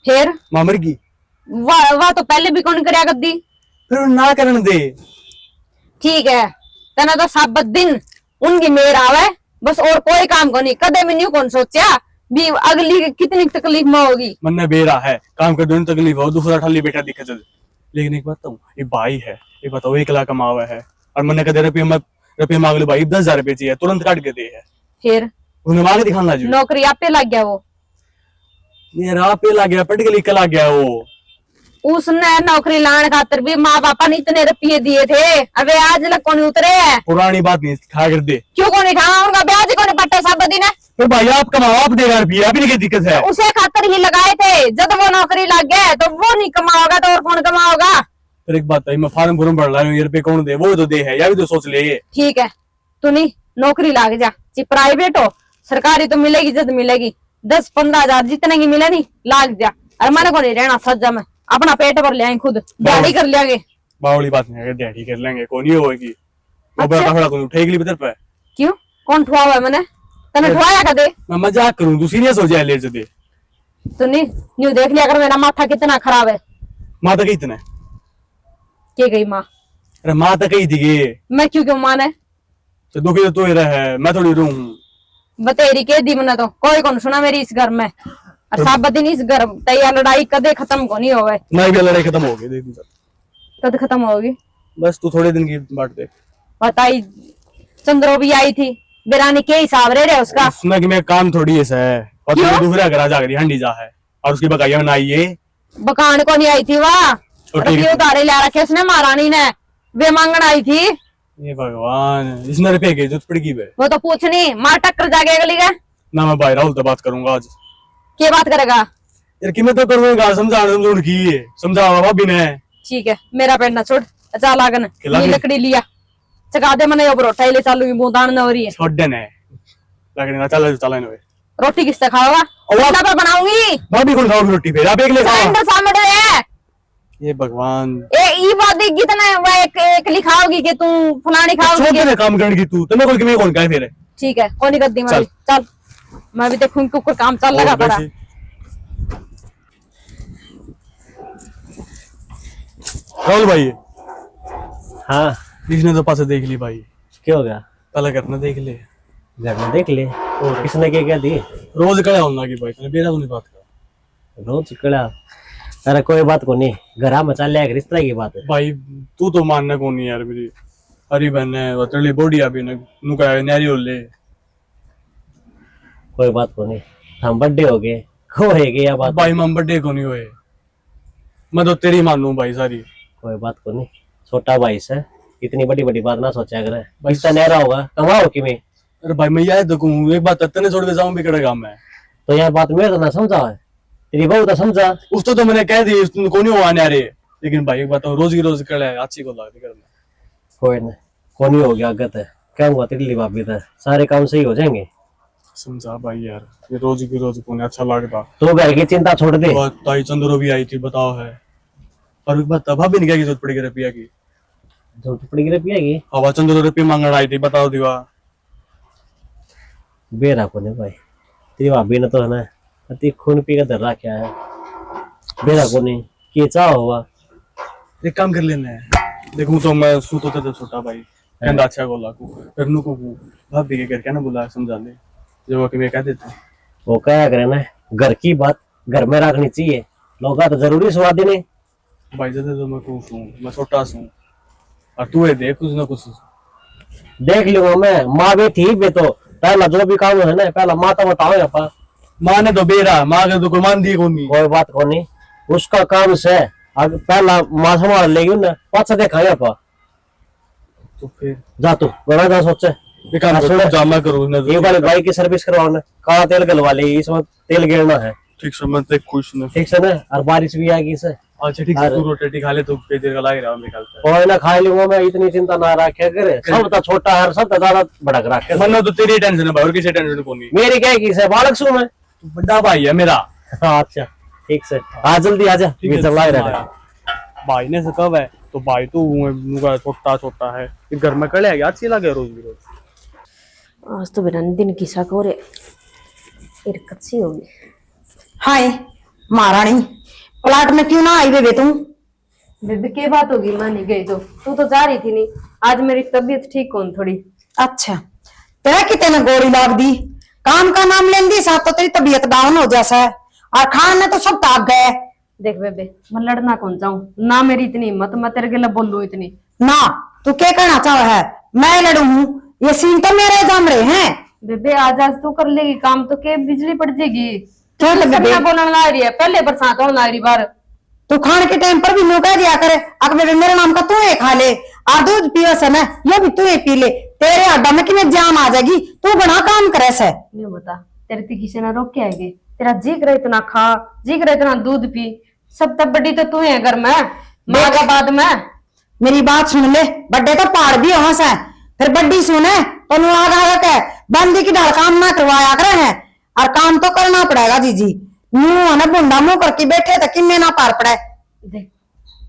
फिर माँ मर गई वाह तो पहले भी कौन कराया करती फिर ना करने दे ठीक है तना तो सब दिन उनकी मेर आवे बस और कोई काम को नहीं कदे में नहीं कौन सोचा भी अगली कितनी तकलीफ में होगी मन बेरा है काम कर दो तकलीफ हो दूसरा ठाली बेटा दिखा चल लेकिन एक बात बताऊं ये भाई है एक बताओ 1 लाख कमावा है और मैंने कदे रुपये मांग लो भाई 10,000 रुपये चाहिए तुरंत काट के दे है फिर उन्हें मांग दिखाना जो नौकरी आप पे लग गया वो मेरा पे लग गया पढ़ के लिख लग गया वो उसने नौकरी लाने खातर भी माँ पापा ने इतने रुपये दिए थे अबे आज लग कौन उतरे है पुरानी बात नहीं खा कर दे क्यों को नहीं खाना उनका ब्याज को नहीं पट्टा सब दिन है तो भाई आप कमाओ आप देगा रुपया अभी नहीं दिक्कत है उसे खातर ही लगाए थे जब वो नौकरी लग गए तो वो नहीं कमाओगा तो और कौन कमाओगा फिर एक बात है मैं फार्म भर रहा हूँ ये रुपये कौन दे वो तो दे है या भी तो सोच ले ठीक है तू नहीं नौकरी लग जा चाहे प्राइवेट हो सरकारी तो मिलेगी जब मिलेगी 10-15 हजार जितने की मिले नहीं लाग जा और मैंने को नहीं रहना सज्जा में अपना पेट भर ले खुद दिहाड़ी कर लेंगे बावली बात नहीं है दिहाड़ी कर लेंगे कौन नहीं होगी वो बड़ा खड़ा कौन उठेगी भी पे क्यों कौन ठुआ हुआ है मैंने तने ठुआया कर दे मैं मजाक करूं तू सीरियस हो जाए ले दे तू नहीं न्यू देख लिया कर मेरा माथा कितना खराब है माँ तक इतना के गई माँ अरे माँ तक ही थी मैं क्यों माने तो दुखी तो ही रहा है मैं थोड़ी रू बतेरी के दी मैंने तो कोई कौन सुना मेरी इस घर में और सब दिन इस घर तैयार लड़ाई कदे खत्म को नहीं होवे मैं भी लड़ाई खत्म हो गई देख कद खत्म होगी बस तू थोड़े दिन की बात दे बताई चंद्रो भी आई थी बिरानी के हिसाब रहे उसका सुना कि मैं काम थोड़ी ऐसा है और क्यों? तू दूसरा घर जा कर हंडी जा है और उसकी बकाया में आई है बकान को नहीं आई थी वाह छोटी रुपये उधारे ले रखे उसने महारानी ने वे मांगन आई थी ये भगवान इसने रुपये की जरूरत पड़ेगी बे वो तो पूछ नहीं मार टक्कर जाके अगली का ना मैं भाई राहुल तो बात करूंगा आज क्या बात करेगा यार कि मैं तो करूंगा समझाने की समझा भाभी ने ठीक है मेरा पेट ना छोड़ अच्छा लागन ये लकड़ी लिया चका दे मैंने रोटा ले चालू बूंदान न हो रही है छोड़ देने लगने चल चला वे रोटी किससे खाओगा पर बनाऊंगी भाभी कौन खाओगी रोटी फिर आप एक ले खाओ सिलेंडर सामने है ये भगवान ये बात कितना वो एक लिखाओगी कि तू फलानी खाओगी छोड़ दे काम करने की तू तुम्हें कोई मैं कौन का है फिर ठीक है कौन कर दी मैं भी चल मैं भी देखूंगी कुछ काम चल लगा पड़ा राहुल भाई हाँ इसने तो पास देख ली भाई क्या हो गया पहले करना देख ले घर में देख ले और किसने क्या दी रोज कड़ा होना की भाई तने बेरा नहीं बात कर रोज कड़ा अरे कोई बात को नहीं घर में चल जाएगा रिश्ते की बात है भाई तू तो मानना कौन नहीं यार मेरी हरी बहन है वो तेरे बॉडी अभी नुका न्यारी हो ले कोई बात को नहीं हम बर्थडे हो गए हो गया बात भाई मैं बर्थडे को नहीं हुए मैं तो तेरी मानू भाई सारी कोई बात को नहीं छोटा भाई से इतनी बड़ी बड़ी बात ना सोचा करे रिश्ता नहरा होगा कमाओ कि मैं अरे भाई मैं याद देखूं एक बात तने छोड़ के जाऊं भी कड़ा काम है तो यार बात मेरे तो ना समझा है तेरी बहू तो समझा उसको तो मैंने कह दी को नहीं हुआ न्यारे लेकिन भाई एक बात रोज की रोज कड़ा है अच्छी को लागती करना कोई ना, कोनी हो गया आगत है, क्या हुआ तेरी भाभी था, सारे काम सही हो जाएंगे। समझा भाई यार, ये रोज की रोज को अच्छा लगता। तो घर की चिंता छोड़ दे। तो ताई चंद्रो भी आई थी, बताओ है। और एक बात, भाभी ने क्या की जरूरत पड़ी रुपया की? जरूरत पड़ेगी रुपया की? हवा चंद्रो रुपये मांगने आई थी, बताओ दीवा। बेरा को नहीं भाई, तेरी भाभी ने तो है ना अति खून पी का धर रखा है। बेरा को नहीं कि चाह हुआ। एक काम कर लेना है, देखूं तो मैं सू तो तेरे छोटा भाई कहता अच्छा गोला को फिर नु को भाभी के घर क्या ना बुला समझा ले जो कि मैं कह देता वो क्या करे ना, घर की बात घर में रखनी चाहिए, लोग तो जरूरी स्वाद नहीं। भाई जैसे तो मैं खुश हूँ, मैं छोटा हूँ और तू है देख कुछ ना कुछ देख लूंगा मैं, माँ भी ठीक भी तो पहला जो भी काम है ना पहला माँ तो बताओ अपा। माँ ने तो बेरा माँ के तो कोई मान दी को नहीं। कोई बात को नहीं, उसका काम से अगर पहला माँ संभाल लेगी ना पाछा देखा अपा। तो फिर जा तू बड़ा जा सोचे ये काम करो जामा करो ये वाली बाइक की सर्विस करवाओ ना, काला तेल गलवा ले, इस वक्त तेल गिरना है। ठीक समझ से खुश ना। ठीक से ना, और बारिश भी आएगी इसे। अच्छा ठीक है, तू रोटी खा ले तो पे देर का लग रहा है निकलता है। कोई ना खा लूंगा मैं, इतनी चिंता ना रखे करे, सब तो छोटा है सब तो ज्यादा भड़क रखे। मनो तो तेरी टेंशन है भाई और किसी टेंशन को नहीं। मेरी क्या की से बालक सू मैं, तू बड़ा भाई है मेरा। हाँ अच्छा ठीक से आ जल्दी आजा, ठीक है, चल रहा है। भाई ने से कब है तो भाई तो मुका छोटा छोटा है, ये घर में कड़े है अच्छी लगे रोज भी रोज। आज तो बिना दिन की सकोरे कच्ची होगी। हाय महारानी, प्लाट में क्यों ना आई बेबे तुम? बेबे क्या बात होगी, मैं नहीं गई तो तू तो जा रही थी नहीं, आज मेरी तबीयत ठीक कौन थोड़ी। अच्छा तेरा कितने ने गोली लाग दी, काम का नाम लेंदी साथ तो तेरी तबीयत डाउन हो जैसा है, और खान ने तो सब ताक गए। देख बेबे मैं लड़ना कौन चाहूँ ना, मेरी इतनी हिम्मत मैं तेरे के लिए बोलूं इतनी ना तू क्या कहना चाह है, मैं लड़ू हूँ? ये सीन तो मेरे जामड़े हैं। बेबे आज आज तू कर लेगी काम तो के बिजली पड़ जाएगी। क्यों तो बेबे? बोलने ला रही है, पहले बरसात होने ला रही बार। तू खान के टाइम पर भी नो कह दिया करे अगर बेबे मेरे नाम का तू ये खा ले, और दूध पीवे से ना ये भी तू ये पी ले, तेरे अड्डा में कि जान आ जाएगी, तू बड़ा काम करे से। नहीं बता तेरे ती किसी ने रोक के आएगी, तेरा जी करे इतना खा, जी करे इतना दूध पी, सब तब बड़ी तो तू है घर में, माँ का बाद में। मेरी बात सुन ले, बड्डे तो पहाड़ भी हो से, फिर बड्डी सुने तो नुआ बंदी की ढाल काम ना करवाया करे हैं, और काम तो करना पड़ेगा जीजी। मुंह ना बुंडा मुंह करके बैठे तो किन्ने ना पार पड़े। देख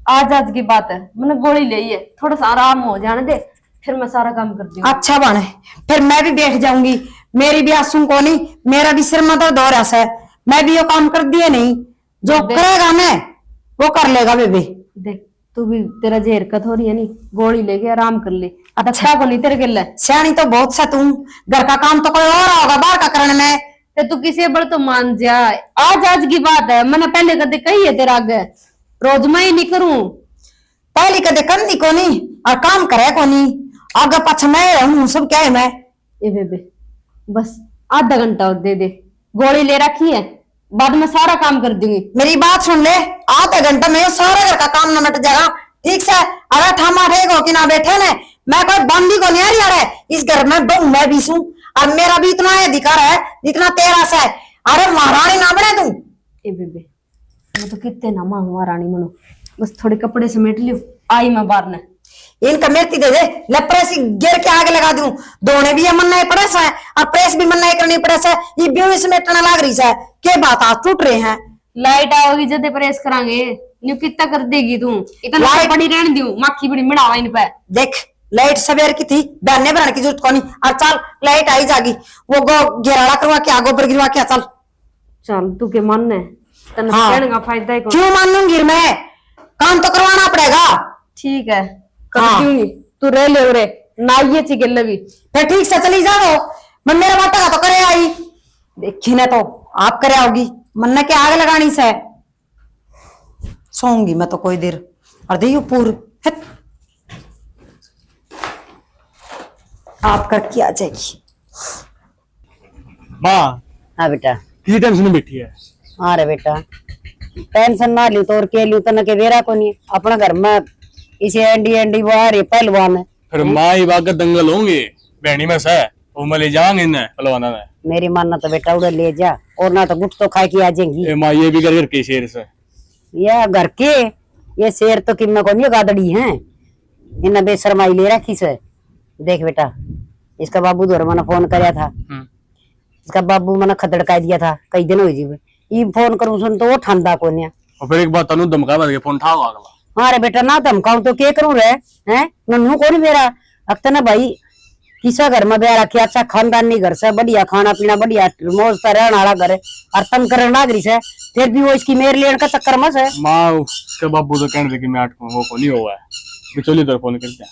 आज आज की बात है, मैंने गोली ली है, थोड़ा सा आराम हो जाने दे फिर मैं सारा काम कर दूंगी। अच्छा बने, फिर मैं भी बैठ जाऊंगी, मेरी भी आंसू को नहीं, मेरा भी सिर में दर्द हो रहा है, मैं भी वो काम कर दिए नहीं, जो करेगा ना वो कर लेगा बेबी। देख तू भी तेरा जे हरकत हो रही है नहीं, गोली लेके आराम कर ले। अच्छा को नहीं तेरे गिल्ला सियानी तो बहुत सा तू, घर का काम तो कोई और होगा बाहर का करने में। ते तू किसी बड़ तो मान जा, आज आज की बात है, मैंने पहले कदे कही है तेरा आगे, रोज मैं ही नहीं करूं। पहली कदे करनी को नहीं और काम करे को नहीं, आगे पाछे मैं रहूं, सब क्या है मैं। ए बेबे बस आधा घंटा और दे दे, गोली ले रखी है, बाद में सारा काम कर दूंगी। मेरी बात सुन ले, आधे घंटे में सारा घर का काम निपट जाएगा, ठीक से। अरे ठामा ठेको कि ना बैठे ने, मैं कोई बंदी को नहीं आ रही है, इस घर में बहू मैं भी हूं, और मेरा भी इतना अधिकार है जितना तेरा से है। अरे महारानी ना बने तू। ए बेबे मैं तो कितने ना मां हुआ रानी मनो, बस थोड़े कपड़े समेट लियो, आई मैं बाहर ने। इनका मेहती दे दे, ले प्रेस गिर के आगे लगा दूं, दोने भी मन नहीं पड़े से, और प्रेस भी मन नहीं करनी पड़े से, ये भी समेटना लग रही है, के बात आज टूट रहे हैं। लाइट आओगी जदे प्रेस करांगे, न्यू कितना कर देगी तू, इतना लाइट पड़ी रहने दूं, माखी बड़ी मिड़ावा इन पे। देख लाइट सवेर की थी, बहने बनाने की जरूरत कोनी, और चल लाइट आई जागी, वो गो घेराड़ा करवा के गोबर गिरवा के चल। चल तू के मन है तने हाँ। कहने का फायदा ही कौन। क्यों मानूंगी मैं, काम तो करवाना पड़ेगा। ठीक है कर हाँ। दूंगी, तू रह ले रे ना ये ची गल भी। फिर ठीक से चली जाओ, मैं मेरा बाटा का तो करे आई, देखी ना तो आप करे आओगी, मन के आग लगानी से सोऊंगी मैं तो कोई देर, और देखियो पूर आप करके आ जाएगी। माँ हाँ बेटा। किसी टेंशन में बैठी है? हाँ रे बेटा, टेंशन ना लू तो और के लू तो के वेरा को नहीं, अपना घर में इसे एंडी एंडी वो आ रही पहलवान है। फिर माँ ही बाग दंगल होंगे बहनी में से, वो मैं ले जाऊंगे इन्हें पहलवाना में। मेरी मानना तो बेटा उधर ले जा, और ना तो गुट तो खा के आ जाएंगी। माँ ये भी करके शेर से ये घर के ये शेर तो किम्मा को नहीं गादड़ी है, इन्हें बेशरमाई ले रखी से। देख बेटा, इसका बाबू दोर मैंने फोन कराया था, इसका बाबू मैंने खतड़का दिया था कई दिन हो जीवे, ये फोन करूं सुन तो वो ठंडा कोन्या। और फिर एक बात तनु धमका बन के फोन उठाओ अगला। हाँ रे बेटा, ना धमकाऊं तो क्या करूं रे, हैं नन्नू कोनी मेरा अब ना भाई, किसा घर में ब्याह रखी, अच्छा खानदानी घर से, बढ़िया खाना पीना, बढ़िया मौज रहने वाला घर है, और तंग करने लाग रही से, फिर भी वो इसकी मेरे लेने का चक्कर मत है। माँ उसके बाबू तो कहने थे कि मैं 8 वो को नहीं हुआ है, बिचौली तो फोन करते हैं।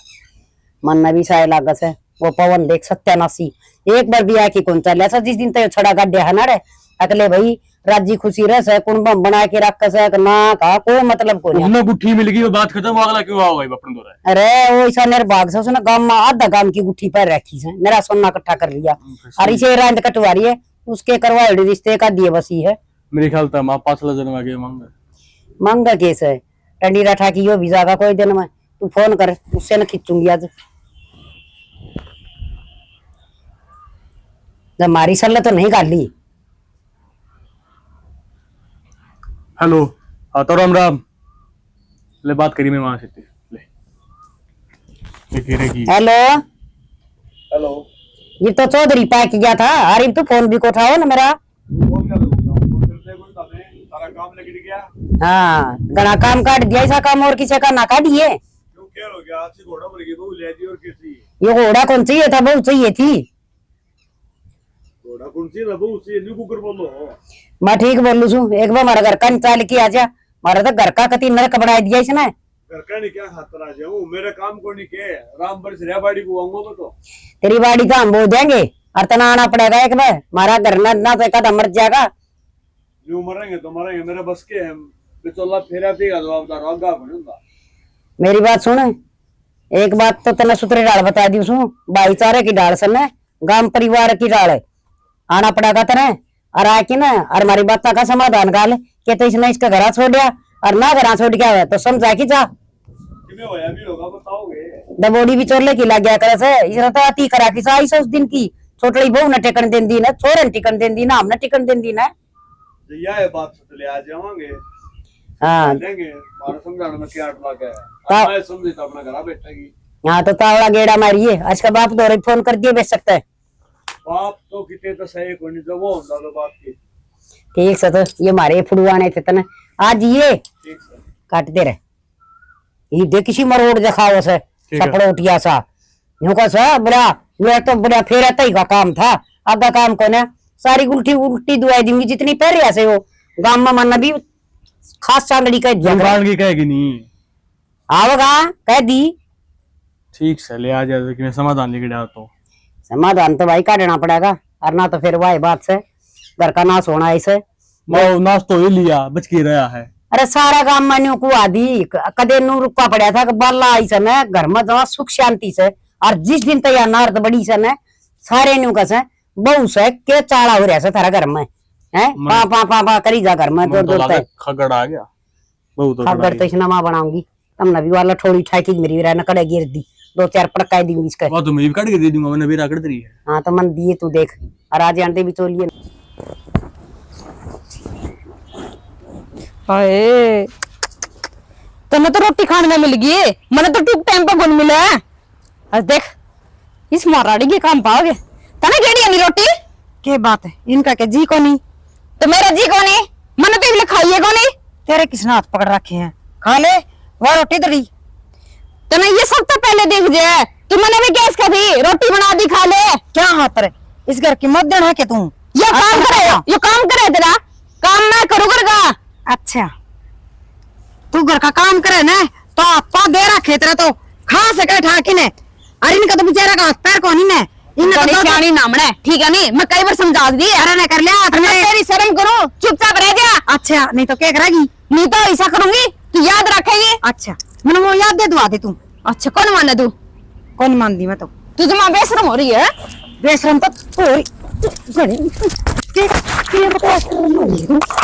मन भी साय लागत है, वो पवन देख सत्यानाशी एक बार भी आके कौन चल ऐसा, जिस दिन तक छड़ा गड्ढे है ना रे, अगले भाई राजी खुशी रह से कुंभ बना के रख से ना का कोई मतलब को नहीं। उसने गुट्ठी मिल गई, वो बात खत्म, वो अगला क्यों आओ भाई अपन दो रहा अरे वो ऐसा निर्भाग से उसने गांव में आधा गांव की गुट्ठी पर रखी से, मेरा सोना इकट्ठा कर लिया, और इसे रात कटवा रही है, उसके करवाए रिश्ते का दिए बसी है। मेरे ख्याल था माँ 5 लाख जन्म आगे मांगा केस है टंडी रठा की यो वीजा का कोई दिन में, तू फोन कर उससे न खींचूंगी आज। जब मारी सल्ला तो नहीं काट ली। हेलो, हाँ तो राम राम, ले बात करी मैं वहां से ले की हेलो हेलो, ये तो चौधरी पैक किया था, अरे तू फोन भी को उठाओ ना मेरा। सारा काम लग गया। हाँ घना काम काट दिया, ऐसा काम और किसी का ना काटिए। क्यों क्या हो गया, आपसे घोड़ा भर गई बहू ले दी और कैसी ये घोड़ा कौन चाहिए था, बहू चाहिए थी। घोड़ा कौन सी ना बहू सी, न्यू कुकर बोलो। मैं ठीक बोलू छू, एक बार हमारा घर का निकाल के आ जा, हमारा तो घर का कति नरक बना दिया इसने। घर का नहीं क्या खातर आ जाऊं, मेरा काम को नहीं के राम बरस रे बाड़ी को आऊंगा तो तेरी बाड़ी का हम बो देंगे, और तना आना पड़ेगा एक बार, हमारा घर ना तो कदम मर जाएगा। न्यू मरेंगे तो मरेंगे, मेरे बस के हम बिचौला फेरा पीगा तो आप रोगा बनूंगा। मेरी बात सुन, एक बात तो तेने सुतरी डाल बता दी उसू, भाईचारे की डाल सने, गांव परिवार की डाल है, आना पड़ेगा तेने, और आके ना और हमारी बात का समाधान गाल के तो इसने इसका घर छोड़ दिया, और ना घर छोड़ क्या हुआ तो समझा कि जा होया भी होगा बताओगे। दबोड़ी भी चोरले की लग गया करे से, इसने तो अति करा कि साई से उस दिन की छोटड़ी बहू न टिकन देन दी ना, छोरन टिकन देन दी ना, हमने टिकन देन दी ना। यह है बात, ले आ जावांगे, हाँ देंगे मारा समझाने में क्या अटला है, मैं समझी तो अपना घर बैठेगी। हाँ तो तावड़ा गेड़ा मारिए, आज का बाप दौरे फोन कर दिए बेच सकता है। बाप तो कितने तो सही को नहीं, तो वो होता तो बात की ठीक से, तो ये मारे फुड़वाने थे तना आज ये ठीक से काटते रहे, ये देख किसी मरोड़ दिखाओ से सपड़ो उठिया सा, यूं का सा बड़ा मेरा तो बड़ा फेरा तई का काम था, आगा काम कौन है, सारी उल्टी उल्टी दुआई दूंगी जितनी पह रहा से वो गांव में मन भी खास चांदड़ी कह दिया की कहेगी नहीं, आओगा कह दी। ठीक से ले आ जाए कि मैं समाधान लेके डालता हूँ। समाधान तो भाई काटना पड़ेगा, और ना तो फिर वाई बात से घर का नाश होना ऐसे। नाश तो ही लिया, बच के रहा है। अरे सारा गांव मान्यो को आदि कदे नू रुका पड़ा था, बाला आई सन घर में जमा सुख शांति से, और जिस दिन तैयार नारद बड़ी सन सारे न्यू कसे बहु से के चाड़ा हो रहा से थारा घर में है, पा पा पा पा करी जा घर में, दूर दूर तक खगड़ आ गया बहुत। खबर तो इसना मां बनाऊंगी, तमने भी वाला थोड़ी ठाकी मेरी रहना कड़े गिर दी, 2-4 पड़काई दी इसका। वो तो मैं भी काट के दे दूंगा, मैंने भी रगड़ दी है। हाँ तो मन दिए तू देख, और आज आंटे भी चोलिए। हाय तने तो रोटी खाने में मिल गई, मैंने तो टूक टाइम पे कौन मिला है। आज देख इस माराड़ी के काम पाओगे, तने केड़ी नहीं रोटी के बात है इनका के जी को नहीं, तो मेरा जी कौन है, मैंने तो इबले खाइए कौन है। तेरे किसने हाथ पकड़ रखे हैं, खा ले वो रोटी दड़ी। तने ये सब तो पहले देख जाए, तू मैंने भी गैस का थी रोटी बना दी, खा ले। क्या हाथ रे, इस घर की मत देना है क्या तू, ये काम करे, ये काम करे, तेरा काम मैं करूँ करगा। अच्छा तू घर का काम करे ना तो आपा दे रखे तेरा तो खा सके ठाकी ने, अरे इनका तो बेचारा का हाथ पैर को नहीं ने, इनका तो सियानी नामने ठीक है नहीं, मैं कई बार समझा दी, अरे ने कर लिया मैं तेरी शर्म करूं, चुपचाप रह जा। अच्छा नहीं तो क्या करेगी, नहीं तो ऐसा करूंगी तू याद रखेगी। अच्छा मैंने वो याद दे दुआ दे तू। अच्छा कौन माने तू, कौन मान दी मैं तो, तुझे मां बेशरम हो रही है। बेशरम तो थोड़ी के बता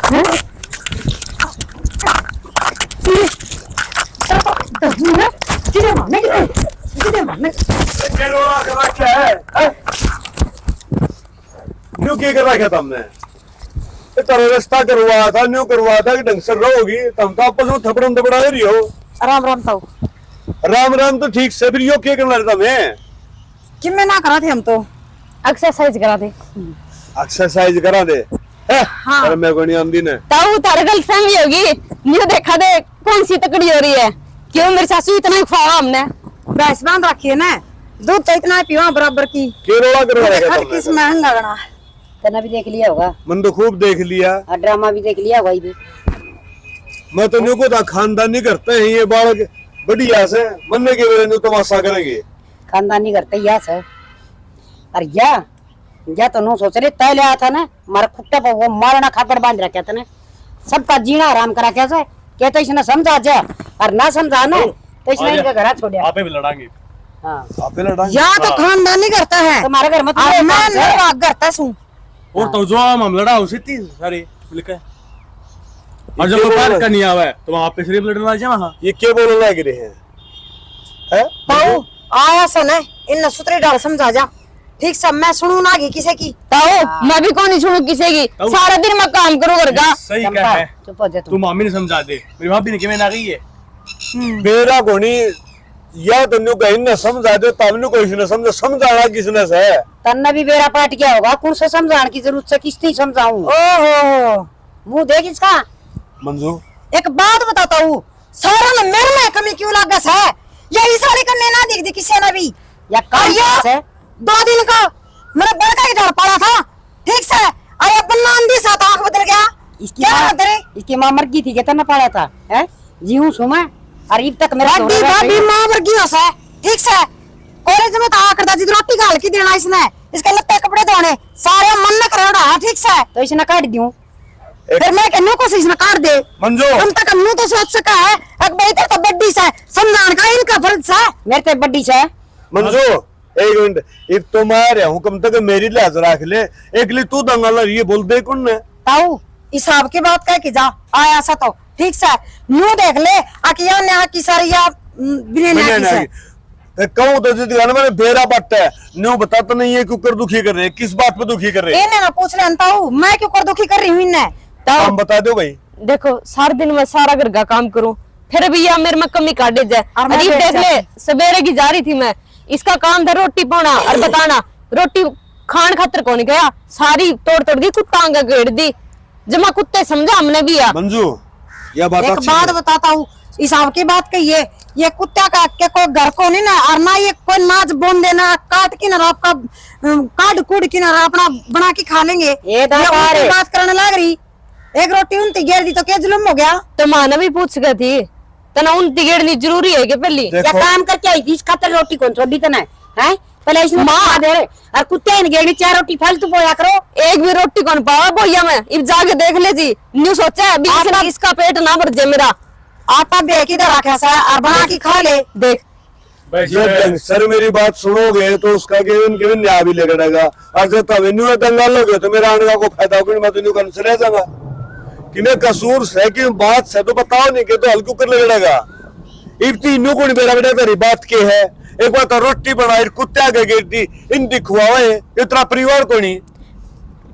हैं न्यू क्या कर रखा तुमने, तेरा रिश्ता करवाया था, न्यू करवाया था कि ढंग से रहोगी, तुम तो आपस में थपड़म थपड़ा रही हो। राम राम ताऊ, राम राम तो ठीक से, फिर यो क्या करना रहता मैं? कि मैं ना करा थे हम तो एक्सरसाइज करा दे एक्सरसाइज करा दे है? अरे मैं को नहीं आंदी ने। ताऊ तारे गलतफहमी होगी, न्यू देखा दे कौन सी तकड़ी हो रही है। क्यों मेरी सासू इतना ही खुआवा हमने। भैंस बांध रखी है ना, दूध तो इतना पीवा बराबर की। केरोला करवाएगा खट किस महंगा गना। तना भी देख लिया होगा मन तो खूब देख लिया, और ड्रामा भी देख लिया भाई भी। मैं तो न्यू को था खानदानी करते हैं ये बालक बढ़िया से, मन के मेरे न्यू तमाशा करेंगे। खानदानी करते ही यास है। और या तो नो सोच रहे तय ले आया था ना, मारा खुट्टा पर वो मारना खातर बांध रखा था ना, सबका जीना आराम करा क्या से। कहते इसने समझा जा और ना समझा ना तो इसने इनका घर छोड़ा। आपे भी लड़ांगे। हाँ आपे लड़ा या तो खानदानी करता है, तुम्हारे घर में तो और ये मैं काम है। भाग करता हूँ। और तो जो हम लड़ा उसी थी सारी मिलकर। और जब ये वो बोल पार रहे- करनी आवे तो वहां पे सिर्फ लड़ना चाहिए वहां। ये क्या बोलने लग रहे हैं? हैं? ताऊ आया सन है, इन सूत्रे डाल समझा जा। ठीक सब मैं सुनू ना की किसी की। ताऊ मैं भी कौन नहीं सुनू किसी की, सारा दिन मैं काम करूँ घर का। सही चंपा, क्या है, चुप हो जा तू तुम। मामी ने समझा दे, मेरी भाभी ने किਵੇਂ ना गई है। मेरा कोनी या तो न्यू कहीं ना समझा दे, तब न्यू कोई ने समझा, समझाना किसने से है? तन्ना भी बेरा पाट गया होगा, कौन से समझाने की जरूरत से किसने समझाऊं? ओहो मुंह देख इसका। मंजू एक बात बताता हूँ, सारा न मेरे में कमी क्यों लागस है? यही साड़ी करने ना दिख दी किसी ने भी। या काम और से 2 दिन का मेरा बड़का ही डर पड़ा था। ठीक से आया बन्ना अंधी सा आंख बदल गया। इसकी क्या माँ करे? इसकी माँ मर गई थी क्या तन्ना पड़ा था है? जी हूँ सुमा और अब तक मेरा बड़ी सोना भाभी रहा मां वर्गी हो से। ठीक से कॉलेज में तो आ करता जी रोटी गाल की देना इसने, इसके लत्ते कपड़े धोने सारे मन न करेड़ा। ठीक से तो इसने काट दूं। फिर मैं कहने को इसने काट दे। मंजू हम तक हमने तो सोच सका है अब बेहतर तो बड्डी से समझाने का इनका फर्ज है। मेरे ते बड्डी से मंजू एक मिनट, एक तो मारे हुक्म तक मेरी लिहाज रख ले, एक लिए तू दंगल ये बोल दे कौन ने? ताऊ हिसाब की बात कह के जा आया सा तो। ठीक से न्यू देख ले आकिया ने आकी सारी या बिने ने आकी से। कहूँ तो जिस गाना मैंने बेरा पट्टा है, न्यू बताता नहीं है, क्यों दुखी कर रहे हैं, किस बात पे दुखी कर रहे हैं? इन्हें ना पूछ ले ताऊ मैं क्यों कर दुखी कर रही हूँ इन्हें। हम बता दो भाई। देखो सारा दिन मैं सारा घर का काम करूं, फिर भी या मेरे में कमी काटे जाए। और मैं अजीब बैठ देख ले, सवेरे की जा रही थी मैं, इसका काम था रोटी पाना और बताना। रोटी खान खातर कौन गया, सारी तोड़ तोड़ दी, कुत्ता आंगा घेर दी। जमा कुत्ते समझा हमने भी या मंजू यह बात एक अच्छी बात है। बताता हूँ, हिसाब की बात कही है, ये कुत्ता का के कोई घर को नहीं ना, और ना ये कोई नाच बोन देना काट की ना आपका काट कूट की ना अपना बना के खा लेंगे। ये दाकार उल्टी है। बात करने लग रही, एक रोटी उनती घेर दी तो क्या जुल्म हो गया। तो माना भी पूछ गई थी तना उन तिगेड़नी जरूरी है कि पहली या देखो काम करके आई थी, इस खातर रोटी कौन छोड़ी तना है? पहले इसने माँ दे रहे और कुत्ते इन गेड़ी 4 रोटी फालतू पोया करो। एक भी रोटी कौन पावा बोया मैं इब जाके देख ले जी। न्यू सोचा है अभी इसका पेट ना भर जाए मेरा। आटा बेच इधर रखा सा और बना के खा ले। देख जब सर मेरी बात सुनोगे तो उसका केविन केविन न्याय भी लेकर और जब तब न्यू दंगल लोगे तो मेरा आने का कोई फायदा होगा नहीं, मैं तो न्यू कन से रह जाऊंगा कि मैं कसूर से कि बात से तो बताओ नहीं कि तो हल्कू कर लगेगा। इतनी न्यू को नहीं मेरा बेटा तेरी बात के है, एक बार तो रोटी बनाई कुत्ते आगे गिर दी, इन दिखवाए इतना परिवार को नहीं।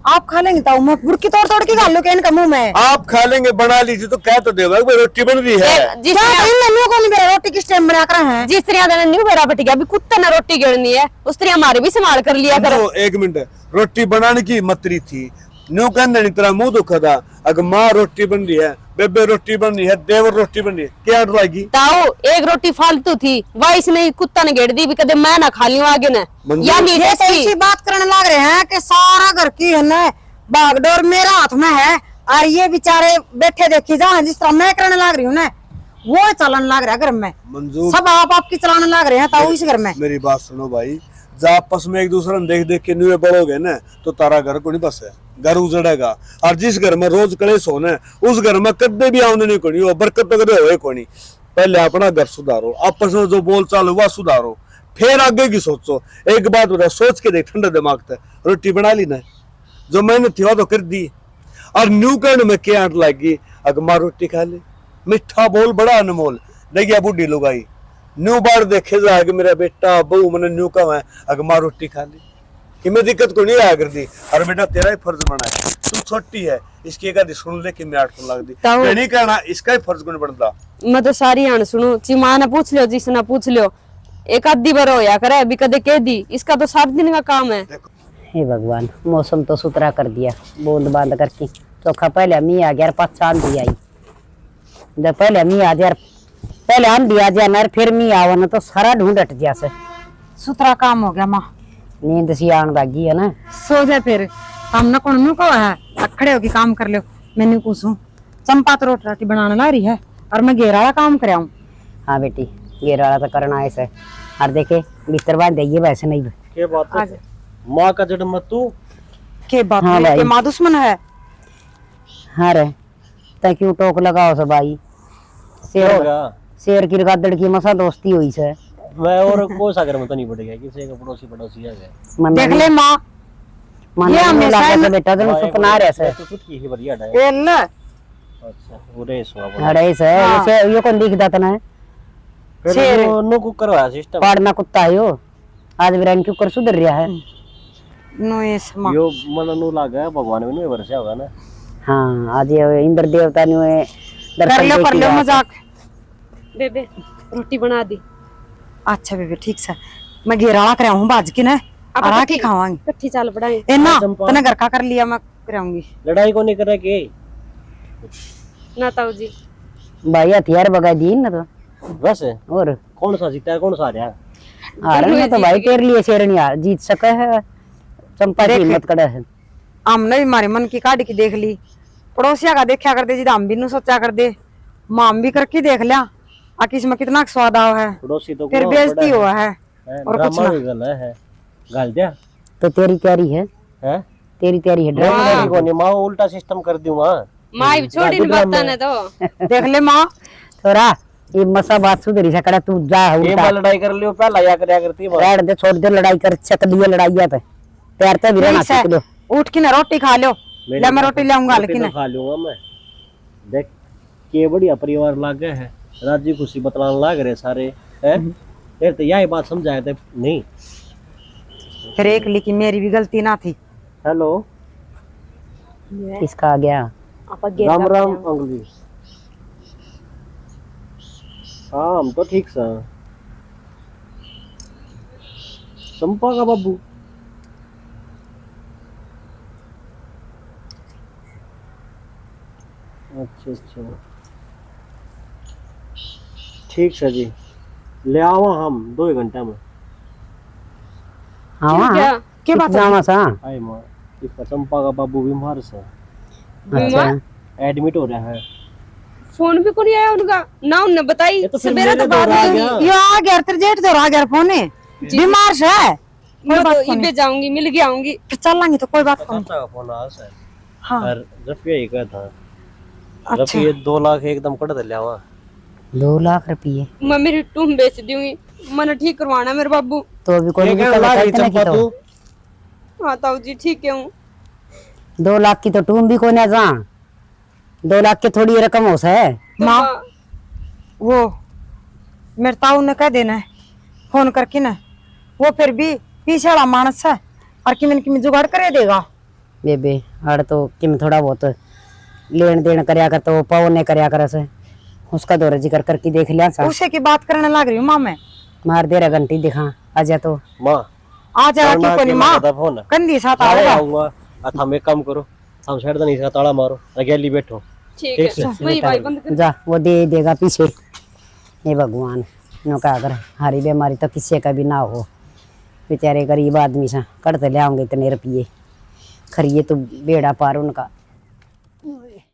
आप खा लेंगे ताऊ, मैं बुड़की तोड़ तोड़ के खा लो इनका मुंह में। आप खा लेंगे, बना लीजिए तो कह तो देगा भाई रोटी बन रही है। जिस क्या तरह इन न्यू को नहीं मेरा रोटी किस टाइम बना कर हैं? जिस तरह ने न्यू बेरा बट गया अभी कुत्ते ने रोटी गिरनी है, उस तरह हमारे भी संभाल कर लिया करो। तो एक मिनट, रोटी बनाने की मतरी थी, न्यू कहने नहीं तेरा मुंह दुखा था। अगर माँ रोटी बन रही है, बेबे रोटी बन रही है, देवर रोटी बन रही है, क्या लाएगी? ताऊ एक रोटी फालतू थी, वह इसने कुत्ता ने घेर दी भी, कदे मैं ना खा लियो आगे ने मंजूर। या नहीं ये तो इसकी। ऐसी बात करने लग रहे हैं कि सारा घर की है ना बागडोर मेरा हाथ में है और ये बेचारे बैठे देखी जा जिस तरह मैं करने लग रही हूँ ना वो चलन लग रहा है घर में। मंजूर सब आप आपकी चलाने लग रहे हैं ताऊ इस घर में। मेरी बात सुनो भाई, जब आपस में एक दूसरे देख देख के न्यूए बढ़ोगे ना तो तारा घर को नहीं बस है, घर उजड़ेगा। और जिस घर में रोज कलेश होना है उस घर में कदे भी आमदनी को नहीं हो, बरकत तो कदे होए को नहीं। पहले अपना घर सुधारो, आपस में जो बोल चाल हुआ सुधारो, फिर आगे की सोचो। एक बात बता, सोच के देख ठंडा दिमाग से, रोटी बना ली ना, जो मेहनत थी वो तो कर दी। और न्यू कहने में क्या आंट लगी, अगर माँ रोटी खा ले, मिठा बोल बड़ा अनमोल, देखिए बुढ़ी लुगाई न्यू बार देखे जा कि मेरा बेटा बहू मैंने न्यू कहा है अगर माँ रोटी खा ले कि मैं दिक्कत को नहीं आया कर दी। और बेटा तेरा ही फर्ज बना है, तू छोटी है, इसकी एक आधी सुन ले कि मैं 8 को लग दी, ताऊ। मैं नहीं कहना इसका ही फर्ज को नहीं बनता। मैं तो सारी आन सुनू ची माँ ने पूछ लियो जिसने पूछ लियो एक आधी बार होया करे अभी कदे कह दी इसका तो 7 दिन का काम है। हे भगवान, मौसम तो सुथरा कर दिया बूंद बांद करके। चोखा पहले मी आ गया और पाँच आंधी आई। जब पहले मी आ गया, पहले आंधी आ जाए फिर मी आवा ना तो सारा ढूंढ हट गया से। सुथरा काम हो गया माँ। नींद सी आन लगी है ना। सो जाए फिर काम न कौन मुँह को है खड़े होके काम कर लो। मैंने पूछूं चंपा तो रोटी राटी बनाने ला रही है और मैं घेरा वाला काम कराऊं। हाँ बेटी, घेरा वाला तो करना ऐसे। और देखे बिस्तर बांध देगी वैसे नहीं। के बात है माँ का जन्म मत तू के बात हाँ है भाई। के माँ दुश्मन है। हाँ रे, तै क्यों टोक लगाओ सब भाई। शेर होगा शेर की गादड़ की मसा दोस्ती हुई से। मैं और को सागर में तो नहीं पड़ गया किसी का पड़ोसी आ गया मन देख ले माँ मन ये में हमेशा लगा से न- बेटा तुम सपना रहे से। तो कुछ की ही बढ़िया है। ये ले अच्छा पूरे सुना अरे से इसे यो कौन दिखदा तना है। फिर नो कुक करवाया सिस्टम पाड़ना कुत्ता है यो। आज बिरान क्यों कर सुधर रहा है। नो ये माँ यो मन नु लागा भगवान में नु वर्षा होगा ना। हाँ, आज ये इंद्र देवता ने कर दर्शन लो देखी बात। मजाक। बेबे रोटी बना दी अच्छा बेबी ठीक से मैं घेरा वाला कराऊं बाज की ना और आके खावांगी। कट्ठी चाल पड़ाए ए ना चंपा। तने घर का कर लिया मैं कराऊंगी। लड़ाई को नहीं करे के ना ताऊ जी भाई हथियार बगा दी ना तो। बस और कौन सा जीता है कौन सा हारा हार में तो भाई तेरे लिए शेरनी हार जीत सके है। चंपा की हिम्मत करे है। हमने भी हमारे मन की काट की देख ली। पड़ोसिया का देखा कर दे जिदा हम भी नु सोचा कर दे। माम भी करके देख लिया आखिर इसमें कितना स्वाद आवा है। पड़ोसी तो फिर को बेइज्जती हुआ है और कुछ ड्रामा ना। भी गल है गाल दिया तो तेरी तैयारी है। है तेरी तैयारी है ड्रामा। ड्रामा को नहीं माँ उल्टा सिस्टम कर दूंगा। माँ छोड़ी नहीं बात ने तो देख ले माँ थोड़ा ये मसा बात सुधरी सकड़ा तू जा ये उल्टा माँ लड़ाई कर लियो पहला या करया करती माँ रहने दे, छोड़ दे लड़ाई कर चक दिए लड़ाई पे तैयार तो भी रहना ठीक है, सीख लो। उठ के ना रोटी खा लो। ले मैं रोटी लाऊंगा रोटी लेकिन तो खा लूंगा मैं। देख के बढ़िया परिवार लागे है राजी खुशी बतलाने लाग रहे सारे है फिर तो यही बात समझाए थे नहीं। फिर एक लेकिन मेरी भी गलती ना थी। हेलो किसका आ गया। राम राम अंगली। हाँ हम तो ठीक सा चंपा का बाबू अच्छा अच्छा ठीक है जी ले आओ हम 2 घंटा में। हाँ क्या के बात है? जामा सा। आई माँ इसका चंपा का बाबू बीमार से अच्छा एडमिट हो रहा है। फोन भी कोई आया उनका ना उनने बताई ये तो फिर सवेरे मेरे तो बात दौर आ हुई। गया। यो आ गया तेरे जेठ तो आ गया फोन है बीमार से है। मैं तो इबे जाऊंगी मिल के आऊंगी। फिर चल लांगे तो कोई बात नहीं। चाचा का फोन आया सर हाँ और जब ये कहा था जब अच्छा ये 2 लाख एकदम कट दे लिया वहाँ 2 लाख रुपये मैं मेरी टूम बेच दूंगी मन ठीक करवाना मेरे बाबू। तो अभी कोई ये भी क्या तो ला रही बताते ना कि चंपा तो तू? हाँ ताऊ जी ठीक है हूँ। 2 लाख की तो टूम भी कोने जा। 2 लाख की थोड़ी रकम हो से। माँ वो मेरे ताऊ ने कह देना है फोन करके ना वो फिर भी पीछे वाला मानस है और किमें जुगाड़ करे देगा। बेबे हर तो किम थोड़ा बहुत लेन देन करया कर तो पाव ने करया कर से उसका दौर जिक्र करके देख लिया सा। उसे की बात करने लग रही हूँ माँ मैं। मार दे रहा घंटी दिखा आजा तो। माँ आ जा की कोनी माँ फोन कंधी साथ अरे आएगा। आऊंगा अब हम एक काम करो हम साइड नहीं इसका ताला मारो अकेली बैठो। ठीक है वही भाई बंद कर। जा वो दे देगा पीछे। हे भगवान नो का अगर हारी बीमारी तो किसी का भी ना हो। बेचारे गरीब आदमी सा कड़ते ले आऊंगे इतने रुपये खरिए तो बेड़ा पार उनका।